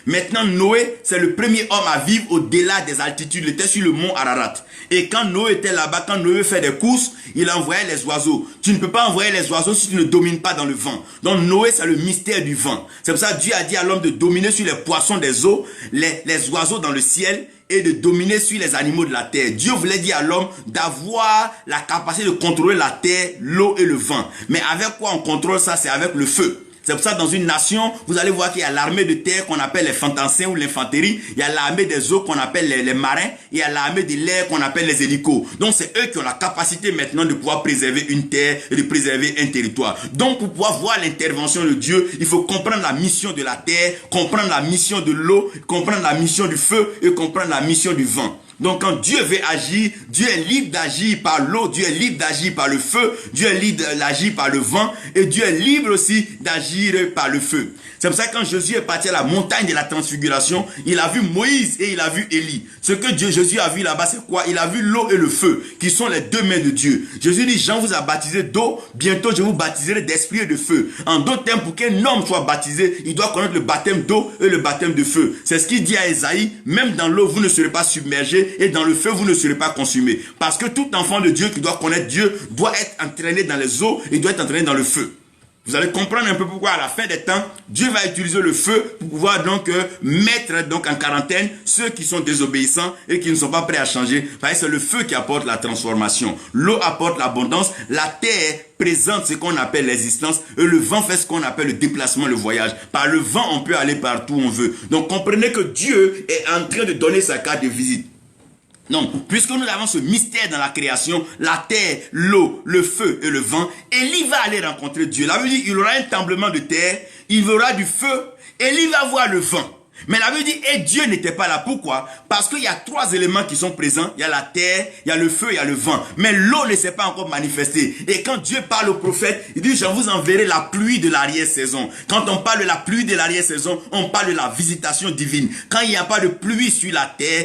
Maintenant, Noé, c'est le premier homme à vivre au-delà des altitudes. Il était sur le mont Ararat. Et quand Noé était là-bas, quand Noé fait des courses, il envoyait les oiseaux. Tu ne peux pas envoyer les oiseaux si tu ne domines pas dans le vent. Donc Noé, c'est le mystère du vent. C'est pour ça que Dieu a dit à l'homme de dominer sur les poissons des eaux, les oiseaux dans le ciel et de dominer sur les animaux de la terre. Dieu voulait dire à l'homme d'avoir la capacité de contrôler la terre, l'eau et le vent. Mais avec quoi on contrôle ça? C'est avec le feu. C'est pour ça que dans une nation, vous allez voir qu'il y a l'armée de terre qu'on appelle les fantassins ou l'infanterie. Il y a l'armée des eaux qu'on appelle les marins. Il y a l'armée de l'air qu'on appelle les hélicos. Donc c'est eux qui ont la capacité maintenant de pouvoir préserver une terre et de préserver un territoire. Donc pour pouvoir voir l'intervention de Dieu, il faut comprendre la mission de la terre, comprendre la mission de l'eau, comprendre la mission du feu et comprendre la mission du vent. Donc quand Dieu veut agir, Dieu est libre d'agir par l'eau, Dieu est libre d'agir par le feu, Dieu est libre d'agir par le vent et Dieu est libre aussi d'agir par le feu. C'est pour ça que quand Jésus est parti à la montagne de la transfiguration, il a vu Moïse et il a vu Élie. Ce que Jésus a vu là-bas, c'est quoi? Il a vu l'eau et le feu, qui sont les deux mains de Dieu. Jésus dit, Jean vous a baptisé d'eau, bientôt je vous baptiserai d'esprit et de feu. En d'autres termes, pour qu'un homme soit baptisé, il doit connaître le baptême d'eau et le baptême de feu. C'est ce qu'il dit à Ésaïe, même dans l'eau, vous ne serez pas submergés, consumé et dans le feu, vous ne serez pas consumé. Parce que tout enfant de Dieu qui doit connaître Dieu doit être entraîné dans les eaux et doit être entraîné dans le feu. Vous allez comprendre un peu pourquoi à la fin des temps, Dieu va utiliser le feu pour pouvoir donc mettre donc en quarantaine ceux qui sont désobéissants et qui ne sont pas prêts à changer. C'est le feu qui apporte la transformation. L'eau apporte l'abondance. La terre présente ce qu'on appelle l'existence et le vent fait ce qu'on appelle le déplacement, le voyage. Par le vent, on peut aller partout où on veut. Donc comprenez que Dieu est en train de donner sa carte de visite. Donc, puisque nous avons ce mystère dans la création, la terre, l'eau, le feu et le vent, Élie va aller rencontrer Dieu. La Bible dit, il aura un tremblement de terre, il verra du feu, Élie va voir le vent. Mais la Bible dit, et Dieu n'était pas là. Pourquoi? Parce qu'il y a trois éléments qui sont présents. Il y a la terre, il y a le feu, il y a le vent. Mais l'eau ne s'est pas encore manifestée. Et quand Dieu parle au prophète, il dit, je vous enverrai la pluie de l'arrière-saison. Quand on parle de la pluie de l'arrière-saison, on parle de la visitation divine. Quand il n'y a pas de pluie sur la terre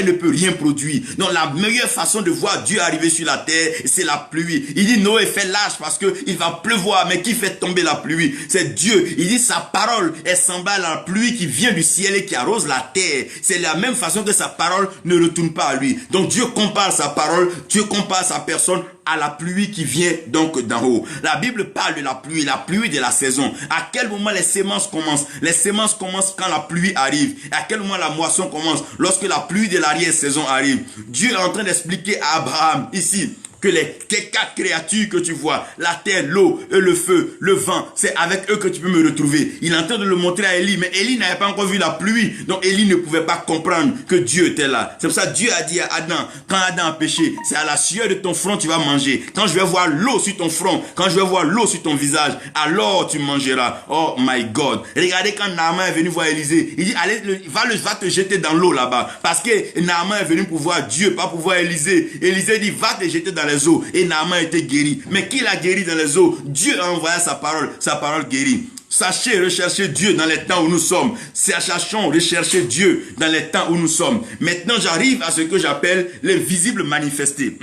ne peut rien produire. Donc la meilleure façon de voir Dieu arriver sur la terre, c'est la pluie. Il dit, Noé fait l'âge parce qu'il va pleuvoir. Mais qui fait tomber la pluie? C'est Dieu. Il dit, sa parole est semblable à la pluie qui vient du ciel et qui arrose la terre. C'est la même façon que sa parole ne retourne pas à lui. Donc Dieu compare sa parole, Dieu compare sa personne à la pluie qui vient donc d'en haut. La Bible parle de la pluie de la saison. À quel moment les semences commencent? Les semences commencent quand la pluie arrive. À quel moment la moisson commence? Lorsque la pluie de l'arrière-saison arrive. Dieu est en train d'expliquer à Abraham ici que les quatre créatures que tu vois, la terre, l'eau, et le feu, le vent, c'est avec eux que tu peux me retrouver. Il est en train de le montrer à Élie, mais Élie n'avait pas encore vu la pluie, donc Élie ne pouvait pas comprendre que Dieu était là. C'est pour ça que Dieu a dit à Adam, quand Adam a péché, c'est à la sueur de ton front tu vas manger. Quand je vais voir l'eau sur ton front, quand je vais voir l'eau sur ton visage, alors tu mangeras. Oh my God. Regardez quand Naaman est venu voir Élisée, il dit, allez, va te jeter dans l'eau là-bas. Parce que Naaman est venu pour voir Dieu, pas pour voir Élisée. Élisée dit, va te jeter dans les eaux. Et Naaman était guéri. Mais qui l'a guéri dans les eaux? Dieu a envoyé sa parole guérit. Sachez rechercher Dieu dans les temps où nous sommes. Sachons rechercher Dieu dans les temps où nous sommes. Maintenant, j'arrive à ce que j'appelle l'invisible manifesté.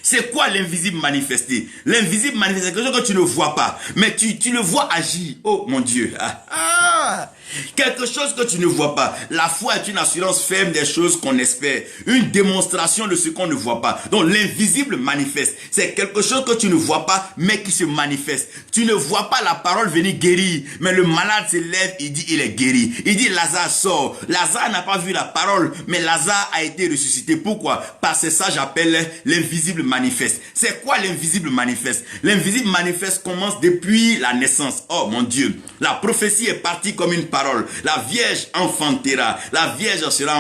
C'est quoi l'invisible manifesté? L'invisible manifesté, c'est quelque chose que tu ne vois pas, mais tu le vois agir. Oh mon Dieu. Quelque chose que tu ne vois pas. La foi est une assurance ferme des choses qu'on espère. Une démonstration de ce qu'on ne voit pas. Donc l'invisible manifeste. C'est quelque chose que tu ne vois pas, mais qui se manifeste. Tu ne vois pas la parole venir guérir. Mais le malade se lève, il dit il est guéri. Il dit Lazare sort. Lazare n'a pas vu la parole, mais Lazare a été ressuscité. Pourquoi? Parce que ça j'appelle l'invisible manifeste. C'est quoi l'invisible manifeste? L'invisible manifeste commence depuis la naissance. Oh mon Dieu. La prophétie est partie comme une parole. La Vierge enfantera. La Vierge sera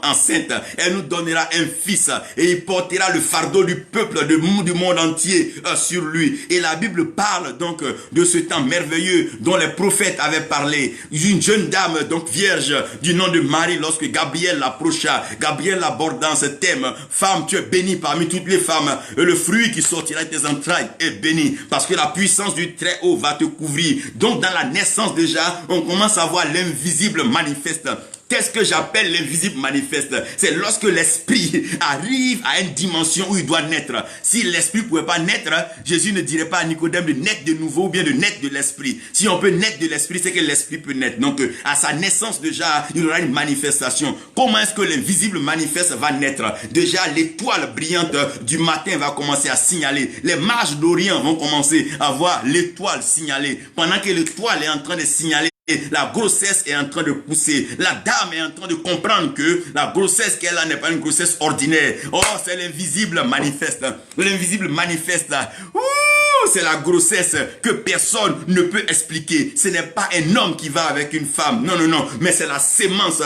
enceinte. Elle nous donnera un fils et il portera le fardeau du peuple du monde entier sur lui. Et la Bible parle donc de ce temps merveilleux dont les prophètes avaient parlé. Une jeune dame donc vierge du nom de Marie, lorsque Gabriel l'approcha, Gabriel l'abordant ce thème: femme, tu es bénie parmi toutes les femmes et le fruit qui sortira de tes entrailles est béni, parce que la puissance du Très-Haut va te couvrir. Donc dans la naissance déjà, on commence à voir l'invisible manifeste. Qu'est-ce que j'appelle l'invisible manifeste? C'est lorsque l'esprit arrive à une dimension où il doit naître. Si l'esprit ne pouvait pas naître, Jésus ne dirait pas à Nicodème de naître de nouveau ou bien de naître de l'esprit. Si on peut naître de l'esprit, c'est que l'esprit peut naître. Donc à sa naissance déjà, il y aura une manifestation. Comment est-ce que l'invisible manifeste va naître? Déjà, l'étoile brillante du matin va commencer à signaler. Les mages d'Orient vont commencer à voir l'étoile signaler. Pendant que l'étoile est en train de signaler, la grossesse est en train de pousser. La dame est en train de comprendre que la grossesse qu'elle a n'est pas une grossesse ordinaire. Oh, c'est l'invisible manifeste. L'invisible manifeste. C'est la grossesse que personne ne peut expliquer. Ce n'est pas un homme qui va avec une femme. Non, non, non. Mais c'est la sémence,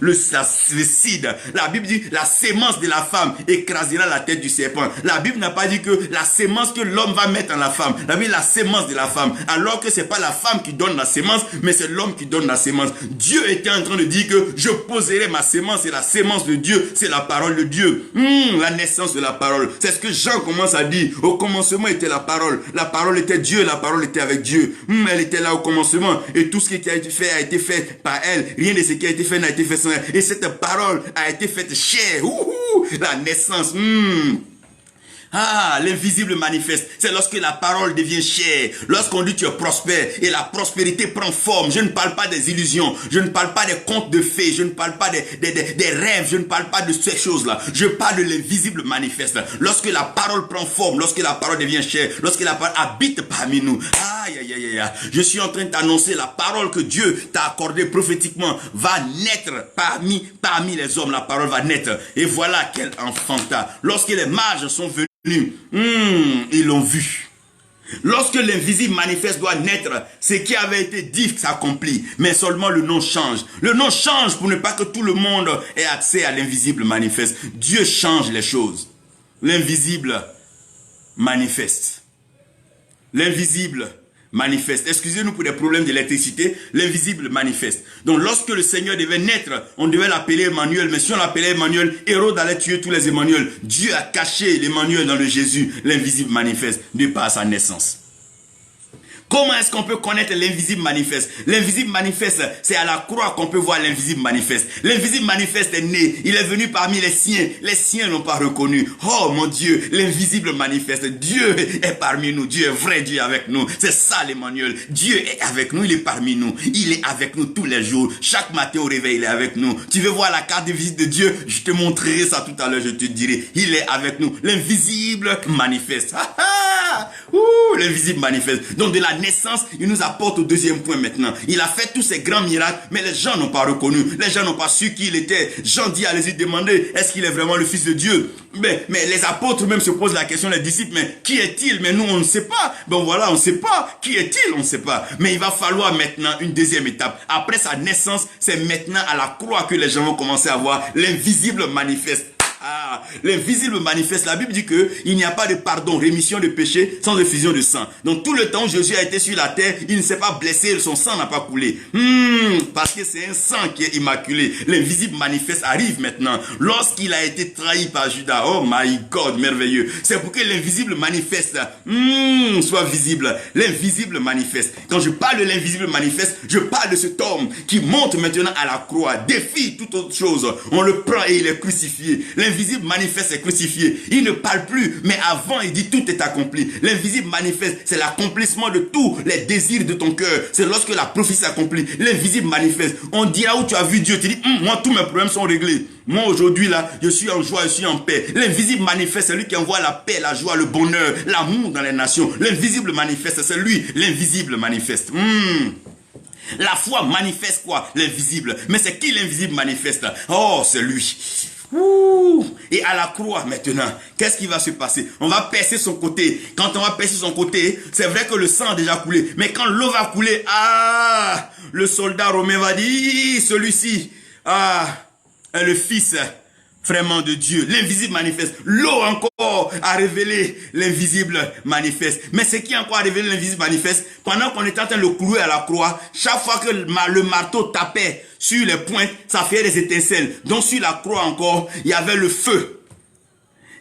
le seed. La Bible dit la sémence de la femme écrasera la tête du serpent. La Bible n'a pas dit que la sémence que l'homme va mettre en la femme. La Bible dit la sémence de la femme. Alors que c'est pas la femme qui donne la sémence, mais c'est l'homme qui donne la sémence. Dieu était en train de dire que je poserai ma sémence et la sémence de Dieu, c'est la parole de Dieu. La naissance de la parole. C'est ce que Jean commence à dire. Au commencement était la parole. La parole était Dieu, la parole était avec Dieu. Elle était là au commencement et tout ce qui a été fait par elle. Rien de ce qui a été fait n'a été fait sans elle. Et cette parole a été faite chair. La naissance. Ah, l'invisible manifeste. C'est lorsque la parole devient chère. Lorsqu'on dit tu es prospère et la prospérité prend forme. Je ne parle pas des illusions. Je ne parle pas des contes de fées. Je ne parle pas des rêves. Je ne parle pas de ces choses-là. Je parle de l'invisible manifeste. Lorsque la parole prend forme. Lorsque la parole devient chère. Lorsque la parole habite parmi nous. Aïe, aïe, aïe, aïe. Je suis en train de t'annoncer la parole que Dieu t'a accordée prophétiquement va naître parmi les hommes. La parole va naître. Et voilà quel enfanta. Lorsque les mages sont venus, ils l'ont vu. Lorsque l'invisible manifeste doit naître, ce qui avait été dit s'accomplit, mais seulement le nom change. Le nom change pour ne pas que tout le monde ait accès à l'invisible manifeste. Dieu change les choses. L'invisible manifeste. L'invisible manifeste. Excusez-nous pour des problèmes d'électricité. L'invisible manifeste. Donc lorsque le Seigneur devait naître, on devait l'appeler Emmanuel. Mais si on l'appelait Emmanuel, Hérode allait tuer tous les Emmanuel. Dieu a caché l'Emmanuel dans le Jésus. L'invisible manifeste de par sa naissance. Comment est-ce qu'on peut connaître l'invisible manifeste? L'invisible manifeste, c'est à la croix qu'on peut voir l'invisible manifeste. L'invisible manifeste est né. Il est venu parmi les siens. Les siens n'ont pas reconnu. Oh mon Dieu, l'invisible manifeste. Dieu est parmi nous. Dieu est vrai, Dieu est avec nous. C'est ça l'Emmanuel. Dieu est avec nous, il est parmi nous. Il est avec nous tous les jours. Chaque matin au réveil, il est avec nous. Tu veux voir la carte de visite de Dieu? Je te montrerai ça tout à l'heure, je te dirai. Il est avec nous. L'invisible manifeste. L'invisible manifeste. Donc de la naissance, il nous apporte au deuxième point maintenant. Il a fait tous ces grands miracles, mais les gens n'ont pas reconnu. Les gens n'ont pas su qui il était. Jean dit à les demander, est-ce qu'il est vraiment le Fils de Dieu? Mais les apôtres même se posent la question, les disciples, mais qui est-il? Mais nous, on ne sait pas. Bon voilà, on ne sait pas. Qui est-il? On ne sait pas. Mais il va falloir maintenant une deuxième étape. Après sa naissance, c'est maintenant à la croix que les gens vont commencer à voir l'invisible manifeste. Ah, l'invisible manifeste. La Bible dit que il n'y a pas de pardon, rémission de péché sans effusion de sang. Donc tout le temps où Jésus a été sur la terre, il ne s'est pas blessé, son sang n'a pas coulé. Parce que c'est un sang qui est immaculé. L'invisible manifeste arrive maintenant. Lorsqu'il a été trahi par Judas, oh my God, merveilleux. C'est pour que l'invisible manifeste soit visible. L'invisible manifeste. Quand je parle de l'invisible manifeste, je parle de cet homme qui monte maintenant à la croix, défie toute autre chose. On le prend et il est crucifié. L'invisible manifeste est crucifié. Il ne parle plus, mais avant il dit tout est accompli. L'invisible manifeste, c'est l'accomplissement de tous les désirs de ton cœur. C'est lorsque la prophétie s'accomplit. L'invisible manifeste. On dira où tu as vu Dieu. Tu dis, moi tous mes problèmes sont réglés. Moi aujourd'hui là, je suis en joie, je suis en paix. L'invisible manifeste, c'est lui qui envoie la paix, la joie, le bonheur, l'amour dans les nations. L'invisible manifeste, c'est lui. L'invisible manifeste. La foi manifeste quoi? L'invisible. Mais c'est qui l'invisible manifeste? Oh, c'est lui. Et à la croix maintenant, qu'est-ce qui va se passer? On va percer son côté. Quand on va percer son côté, c'est vrai que le sang a déjà coulé. Mais quand l'eau va couler, le soldat romain va dire, celui-ci est le fils vraiment de Dieu. L'invisible manifeste. L'eau encore a révélé l'invisible manifeste. Mais ce qui a encore révélé l'invisible manifeste, pendant qu'on était en train de le clouer à la croix, chaque fois que le marteau tapait sur les pointes, ça fait des étincelles. Donc sur la croix encore, il y avait le feu.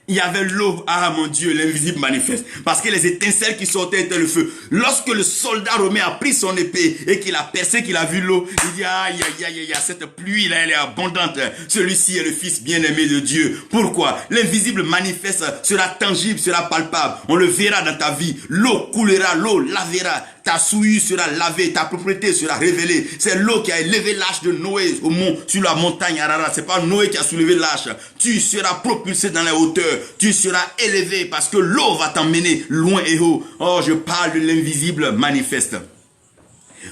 Il y avait l'eau. Ah mon Dieu, l'invisible manifeste. Parce que les étincelles qui sortaient étaient le feu. Lorsque le soldat romain a pris son épée et qu'il a percé, qu'il a vu l'eau, il dit aïe, aïe, aïe, aïe, cette pluie là, elle est abondante. Celui-ci est le fils bien-aimé de Dieu. Pourquoi? L'invisible manifeste sera tangible, sera palpable. On le verra dans ta vie. L'eau coulera, l'eau lavera. Ta souillure sera lavée, ta propriété sera révélée. C'est l'eau qui a élevé l'arche de Noé au mont, sur la montagne Ararat. C'est pas Noé qui a soulevé l'arche. Tu seras propulsé dans les hauteurs. Tu seras élevé parce que l'eau va t'emmener loin et haut. Oh, je parle de l'invisible manifeste.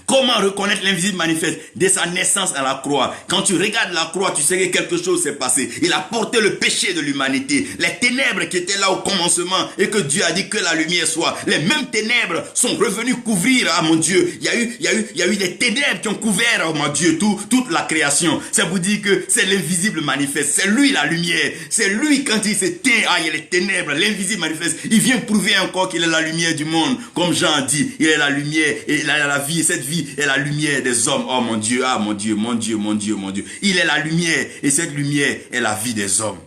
Comment reconnaître l'invisible manifeste? Dès sa naissance à la croix. Quand tu regardes la croix, tu sais que quelque chose s'est passé. Il a porté le péché de l'humanité. Les ténèbres qui étaient là au commencement et que Dieu a dit que la lumière soit. Les mêmes ténèbres sont revenues couvrir, mon Dieu. Il y a eu des ténèbres qui ont couvert, mon Dieu, toute la création. Ça vous dit que c'est l'invisible manifeste. C'est lui la lumière. C'est lui quand il s'éteint, il y a les ténèbres. L'invisible manifeste. Il vient prouver encore qu'il est la lumière du monde. Comme Jean a dit, il est la lumière et il a la vie. Cette vie est la lumière des hommes. Oh mon Dieu, mon Dieu, mon Dieu, mon Dieu, mon Dieu. Il est la lumière et cette lumière est la vie des hommes.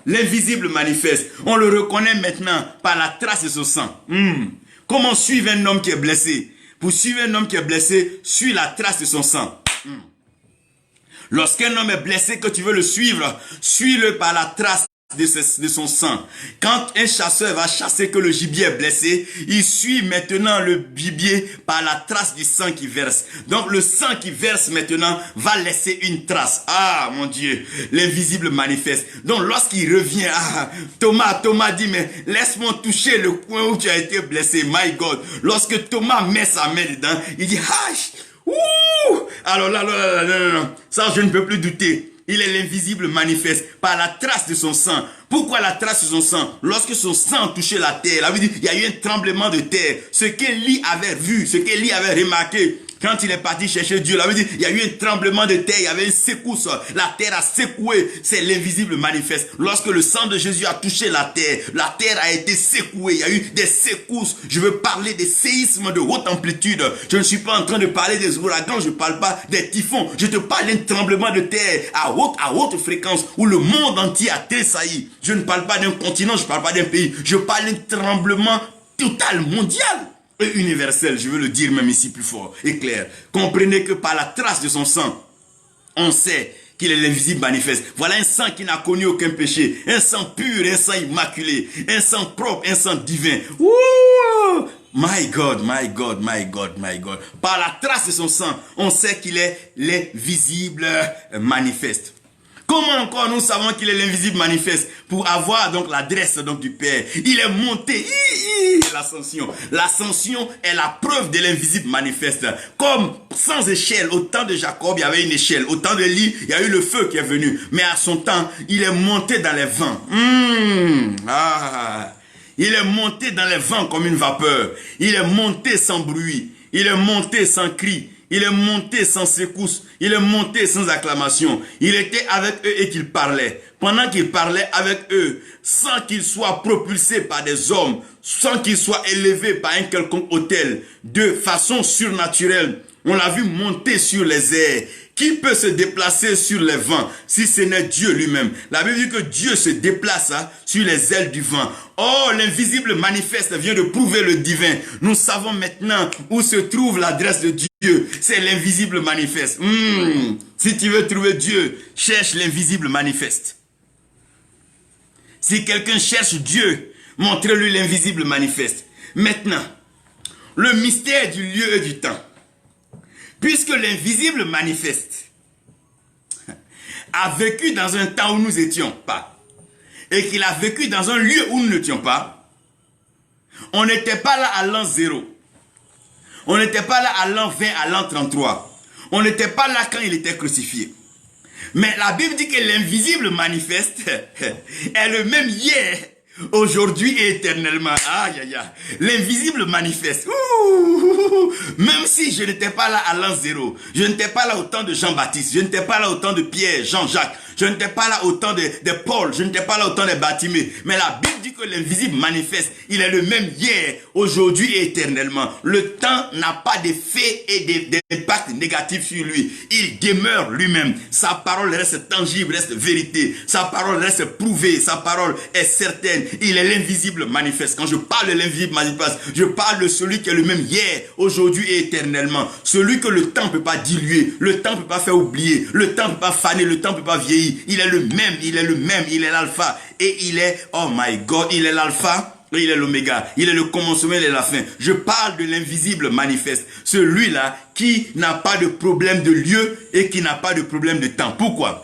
L'invisible manifeste. On le reconnaît maintenant par la trace de son sang. Comment suivre un homme qui est blessé? Pour suivre un homme qui est blessé, suis la trace de son sang. Lorsqu'un homme est blessé, que tu veux le suivre, suis-le par la trace de son sang. Quand un chasseur va chasser que le gibier est blessé, il suit maintenant le gibier par la trace du sang qui verse. Donc le sang qui verse maintenant va laisser une trace. Ah mon Dieu, l'invisible manifeste. Donc lorsqu'il revient, Thomas dit, mais laisse-moi toucher le coin où tu as été blessé. My God. Lorsque Thomas met sa main dedans, il dit, ouh! Alors là, non, ça je ne peux plus douter. Il est l'invisible manifeste par la trace de son sang. Pourquoi la trace de son sang? Lorsque son sang touchait la terre, la Bible dit, il y a eu un tremblement de terre. Ce qu'Élie avait vu, ce qu'Élie avait remarqué, quand il est parti chercher Dieu, la Bible dit, il y a eu un tremblement de terre, il y avait une secousse, la terre a secoué, c'est l'invisible manifeste. Lorsque le sang de Jésus a touché la terre a été secouée, il y a eu des secousses. Je veux parler des séismes de haute amplitude. Je ne suis pas en train de parler des ouragans, je ne parle pas des typhons. Je te parle d'un tremblement de terre à haute fréquence où le monde entier a tressailli. Je ne parle pas d'un continent, je ne parle pas d'un pays, je parle d'un tremblement total, mondial. Et universel, je veux le dire même ici plus fort et clair. Comprenez que par la trace de son sang, on sait qu'il est l'invisible manifeste. Voilà un sang qui n'a connu aucun péché. Un sang pur, un sang immaculé. Un sang propre, un sang divin. Ouh! My God, my God, my God, my God. Par la trace de son sang, on sait qu'il est l'invisible manifeste. Comment encore nous savons qu'il est l'invisible manifeste? Pour avoir donc l'adresse du Père. Il est monté. L'ascension. L'ascension est la preuve de l'invisible manifeste. Comme sans échelle, au temps de Jacob, il y avait une échelle. Au temps d'Élie, il y a eu le feu qui est venu. Mais à son temps, il est monté dans les vents. Il est monté dans les vents comme une vapeur. Il est monté sans bruit. Il est monté sans cri. Il est monté sans secousse. Il est monté sans acclamation. Il était avec eux et qu'il parlait. Pendant qu'il parlait avec eux, sans qu'il soit propulsé par des hommes, sans qu'il soit élevé par un quelconque autel, de façon surnaturelle, on l'a vu monter sur les airs. Qui peut se déplacer sur les vents si ce n'est Dieu lui-même? La Bible dit que Dieu se déplace sur les ailes du vent. Oh, l'invisible manifeste vient de prouver le divin. Nous savons maintenant où se trouve l'adresse de Dieu. C'est l'invisible manifeste. Si tu veux trouver Dieu, cherche l'invisible manifeste. Si quelqu'un cherche Dieu, montrez-lui l'invisible manifeste. Maintenant, le mystère du lieu et du temps. Puisque l'invisible manifeste a vécu dans un temps où nous n'étions pas, et qu'il a vécu dans un lieu où nous n'étions pas, on n'était pas là à l'an 0, on n'était pas là à l'an 20, à l'an 33, on n'était pas là quand il était crucifié. Mais la Bible dit que l'invisible manifeste est le même hier, aujourd'hui et éternellement. Aïe, aïe, aïe. L'invisible manifeste. Même si je n'étais pas là à l'an 0, je n'étais pas là au temps de Jean-Baptiste, je n'étais pas là au temps de Pierre, Jean-Jacques, je n'étais pas là au temps de Paul, je n'étais pas là au temps de Bartimée. Mais la Bible dit que l'invisible manifeste, il est le même hier, aujourd'hui et éternellement. Le temps n'a pas d'effet et d'impact négatif sur lui. Il demeure lui-même. Sa parole reste tangible, reste vérité. Sa parole reste prouvée. Sa parole est certaine. Il est l'invisible manifeste. Quand je parle de l'invisible manifeste, je parle de celui qui est le même hier, aujourd'hui et éternellement. Celui que le temps ne peut pas diluer, le temps ne peut pas faire oublier, le temps ne peut pas faner, le temps ne peut pas vieillir. Il est le même, il est le même, il est l'alpha et il est, oh my God, il est l'alpha et il est l'oméga, il est le commencement et la fin. Je parle de l'invisible manifeste, celui-là qui n'a pas de problème de lieu et qui n'a pas de problème de temps. Pourquoi?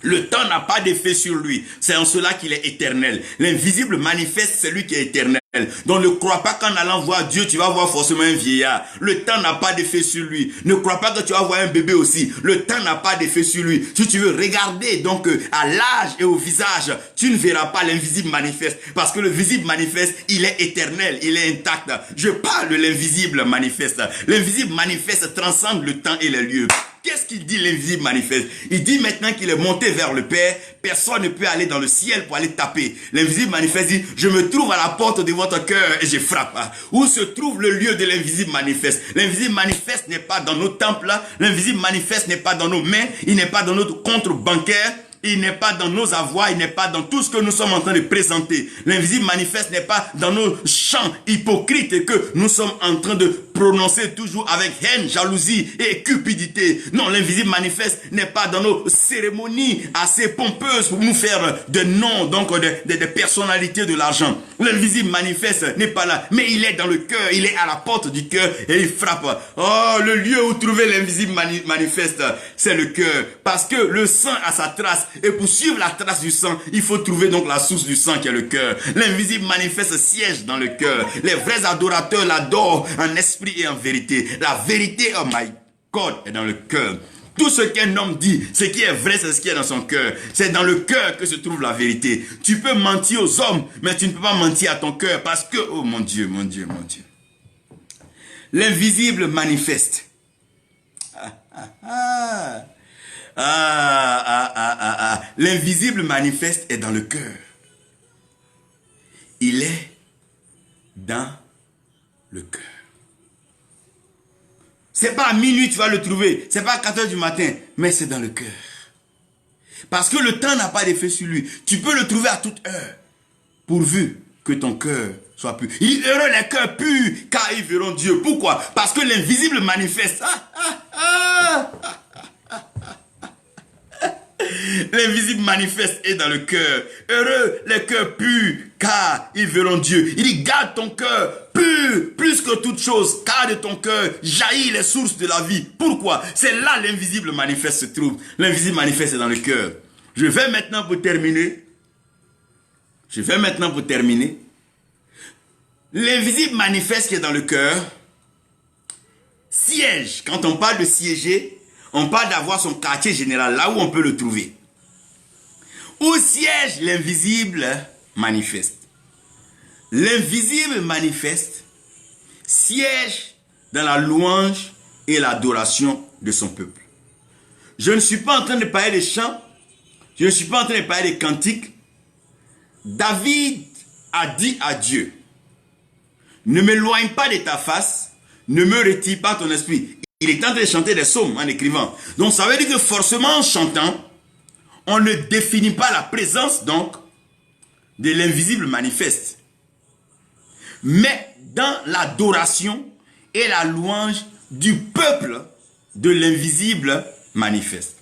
Le temps n'a pas d'effet sur lui. C'est en cela qu'il est éternel. L'invisible manifeste, c'est lui qui est éternel. Donc ne crois pas qu'en allant voir Dieu, tu vas voir forcément un vieillard. Le temps n'a pas d'effet sur lui. Ne crois pas que tu vas voir un bébé aussi. Le temps n'a pas d'effet sur lui. Si tu veux regarder donc à l'âge et au visage, tu ne verras pas l'invisible manifeste. Parce que le visible manifeste, il est éternel, il est intact. Je parle de l'invisible manifeste. L'invisible manifeste transcende le temps et les lieux. Qu'est-ce qu'il dit l'invisible manifeste? Il dit maintenant qu'il est monté vers le Père, personne ne peut aller dans le ciel pour aller taper. L'invisible manifeste dit, je me trouve à la porte de votre cœur et je frappe. Où se trouve le lieu de l'invisible manifeste? L'invisible manifeste n'est pas dans nos temples, l'invisible manifeste n'est pas dans nos mains, il n'est pas dans notre compte bancaire. Il n'est pas dans nos avoirs, il n'est pas dans tout ce que nous sommes en train de présenter. L'invisible manifeste n'est pas dans nos chants hypocrites que nous sommes en train de prononcer toujours avec haine, jalousie et cupidité. Non, l'invisible manifeste n'est pas dans nos cérémonies assez pompeuses pour nous faire des noms, donc des personnalités de l'argent. L'invisible manifeste n'est pas là, mais il est dans le cœur, il est à la porte du cœur et il frappe. Oh, le lieu où trouver l'invisible manifeste, c'est le cœur. Parce que le sang a sa trace et pour suivre la trace du sang, il faut trouver donc la source du sang qui est le cœur. L'invisible manifeste siège dans le cœur. Les vrais adorateurs l'adorent en esprit et en vérité. La vérité, oh my God, est dans le cœur. Tout ce qu'un homme dit, ce qui est vrai, c'est ce qui est dans son cœur. C'est dans le cœur que se trouve la vérité. Tu peux mentir aux hommes, mais tu ne peux pas mentir à ton cœur parce que, oh mon Dieu, mon Dieu, mon Dieu. L'invisible manifeste. L'invisible manifeste est dans le cœur. Il est dans le cœur. C'est pas à minuit tu vas le trouver, c'est pas à 4 heures du matin, mais c'est dans le cœur. Parce que le temps n'a pas d'effet sur lui. Tu peux le trouver à toute heure, pourvu que ton cœur soit pur. Il est heureux les cœurs purs, car ils verront Dieu. Pourquoi? Parce que l'invisible manifeste. L'invisible manifeste est dans le cœur. Heureux les cœurs purs, car ils verront Dieu. Il dit, garde ton cœur pur, plus que toute chose, car de ton cœur jaillit les sources de la vie. Pourquoi? C'est là l'invisible manifeste se trouve. L'invisible manifeste est dans le cœur. Je vais maintenant pour terminer. L'invisible manifeste qui est dans le cœur siège. Quand on parle de siéger, on parle d'avoir son quartier général, là où on peut le trouver. Où siège l'invisible manifeste? L'invisible manifeste siège dans la louange et l'adoration de son peuple. Je ne suis pas en train de parler des chants, je ne suis pas en train de parler des cantiques. David a dit à Dieu, ne m'éloigne pas de ta face, ne me retire pas ton esprit. Il est en train de chanter des psaumes en écrivant. Donc ça veut dire que forcément en chantant, on ne définit pas la présence donc de l'invisible manifeste. Mais dans l'adoration et la louange du peuple de l'invisible manifeste.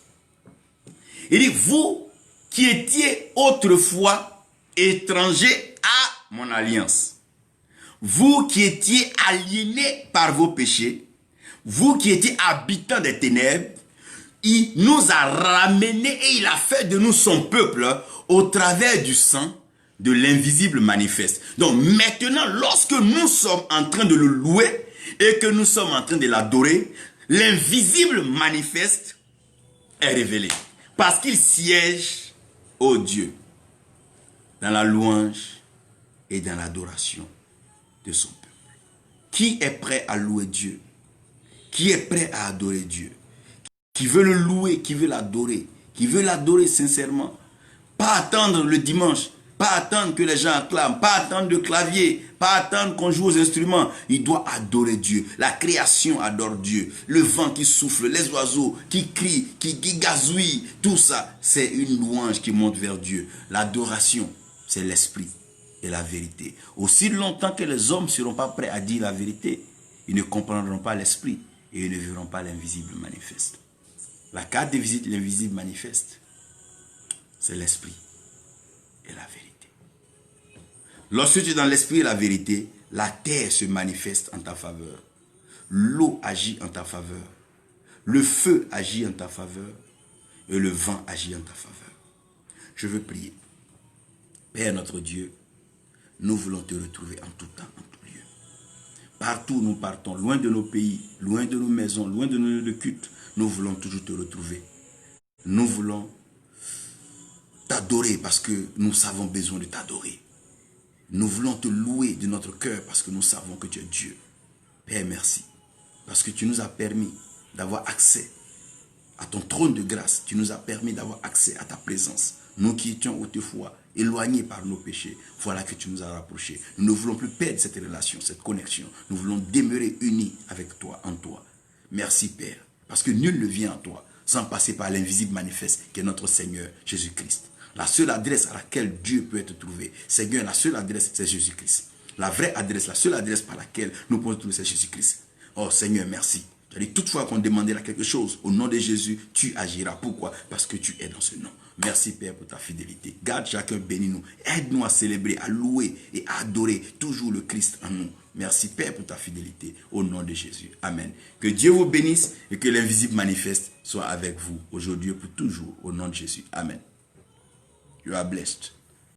Il dit, vous qui étiez autrefois étrangers à mon alliance, vous qui étiez aliénés par vos péchés, vous qui étiez habitants des ténèbres, il nous a ramenés et il a fait de nous son peuple au travers du sang de l'invisible manifeste. Donc maintenant, lorsque nous sommes en train de le louer et que nous sommes en train de l'adorer, l'invisible manifeste est révélé. Parce qu'il siège, ô Dieu, dans la louange et dans l'adoration de son peuple. Qui est prêt à louer Dieu? Qui est prêt à adorer Dieu? Qui veut le louer, qui veut l'adorer sincèrement. Pas attendre le dimanche, pas attendre que les gens acclament, pas attendre de clavier, pas attendre qu'on joue aux instruments. Il doit adorer Dieu. La création adore Dieu. Le vent qui souffle, les oiseaux qui crient, qui gazouillent, tout ça, c'est une louange qui monte vers Dieu. L'adoration, c'est l'esprit et la vérité. Aussi longtemps que les hommes ne seront pas prêts à dire la vérité, ils ne comprendront pas l'esprit et ils ne verront pas l'invisible manifeste. La carte de visite, l'invisible manifeste, c'est l'esprit et la vérité. Lorsque tu es dans l'esprit et la vérité, la terre se manifeste en ta faveur. L'eau agit en ta faveur. Le feu agit en ta faveur. Et le vent agit en ta faveur. Je veux prier. Père notre Dieu, nous voulons te retrouver en tout temps, en tout lieu. Partout où nous partons, loin de nos pays, loin de nos maisons, loin de nos lieux de culte, nous voulons toujours te retrouver. Nous voulons t'adorer parce que nous avons besoin de t'adorer. Nous voulons te louer de notre cœur parce que nous savons que tu es Dieu. Père, merci. Parce que tu nous as permis d'avoir accès à ton trône de grâce. Tu nous as permis d'avoir accès à ta présence. Nous qui étions autrefois éloignés par nos péchés, voilà que tu nous as rapprochés. Nous ne voulons plus perdre cette relation, cette connexion. Nous voulons demeurer unis avec toi, en toi. Merci Père. Parce que nul ne vient à toi sans passer par l'invisible manifeste qui est notre Seigneur Jésus-Christ. La seule adresse à laquelle Dieu peut être trouvé, Seigneur, la seule adresse, c'est Jésus-Christ. La vraie adresse, la seule adresse par laquelle nous pouvons trouver, c'est Jésus-Christ. Oh Seigneur, merci. Tu as dit, toutefois qu'on demandera quelque chose, au nom de Jésus, tu agiras. Pourquoi? Parce que tu es dans ce nom. Merci Père pour ta fidélité. Garde chacun, bénis-nous. Aide-nous à célébrer, à louer et à adorer toujours le Christ en nous. Merci Père pour ta fidélité. Au nom de Jésus. Amen. Que Dieu vous bénisse et que l'invisible manifeste soit avec vous aujourd'hui et pour toujours. Au nom de Jésus. Amen. You are blessed.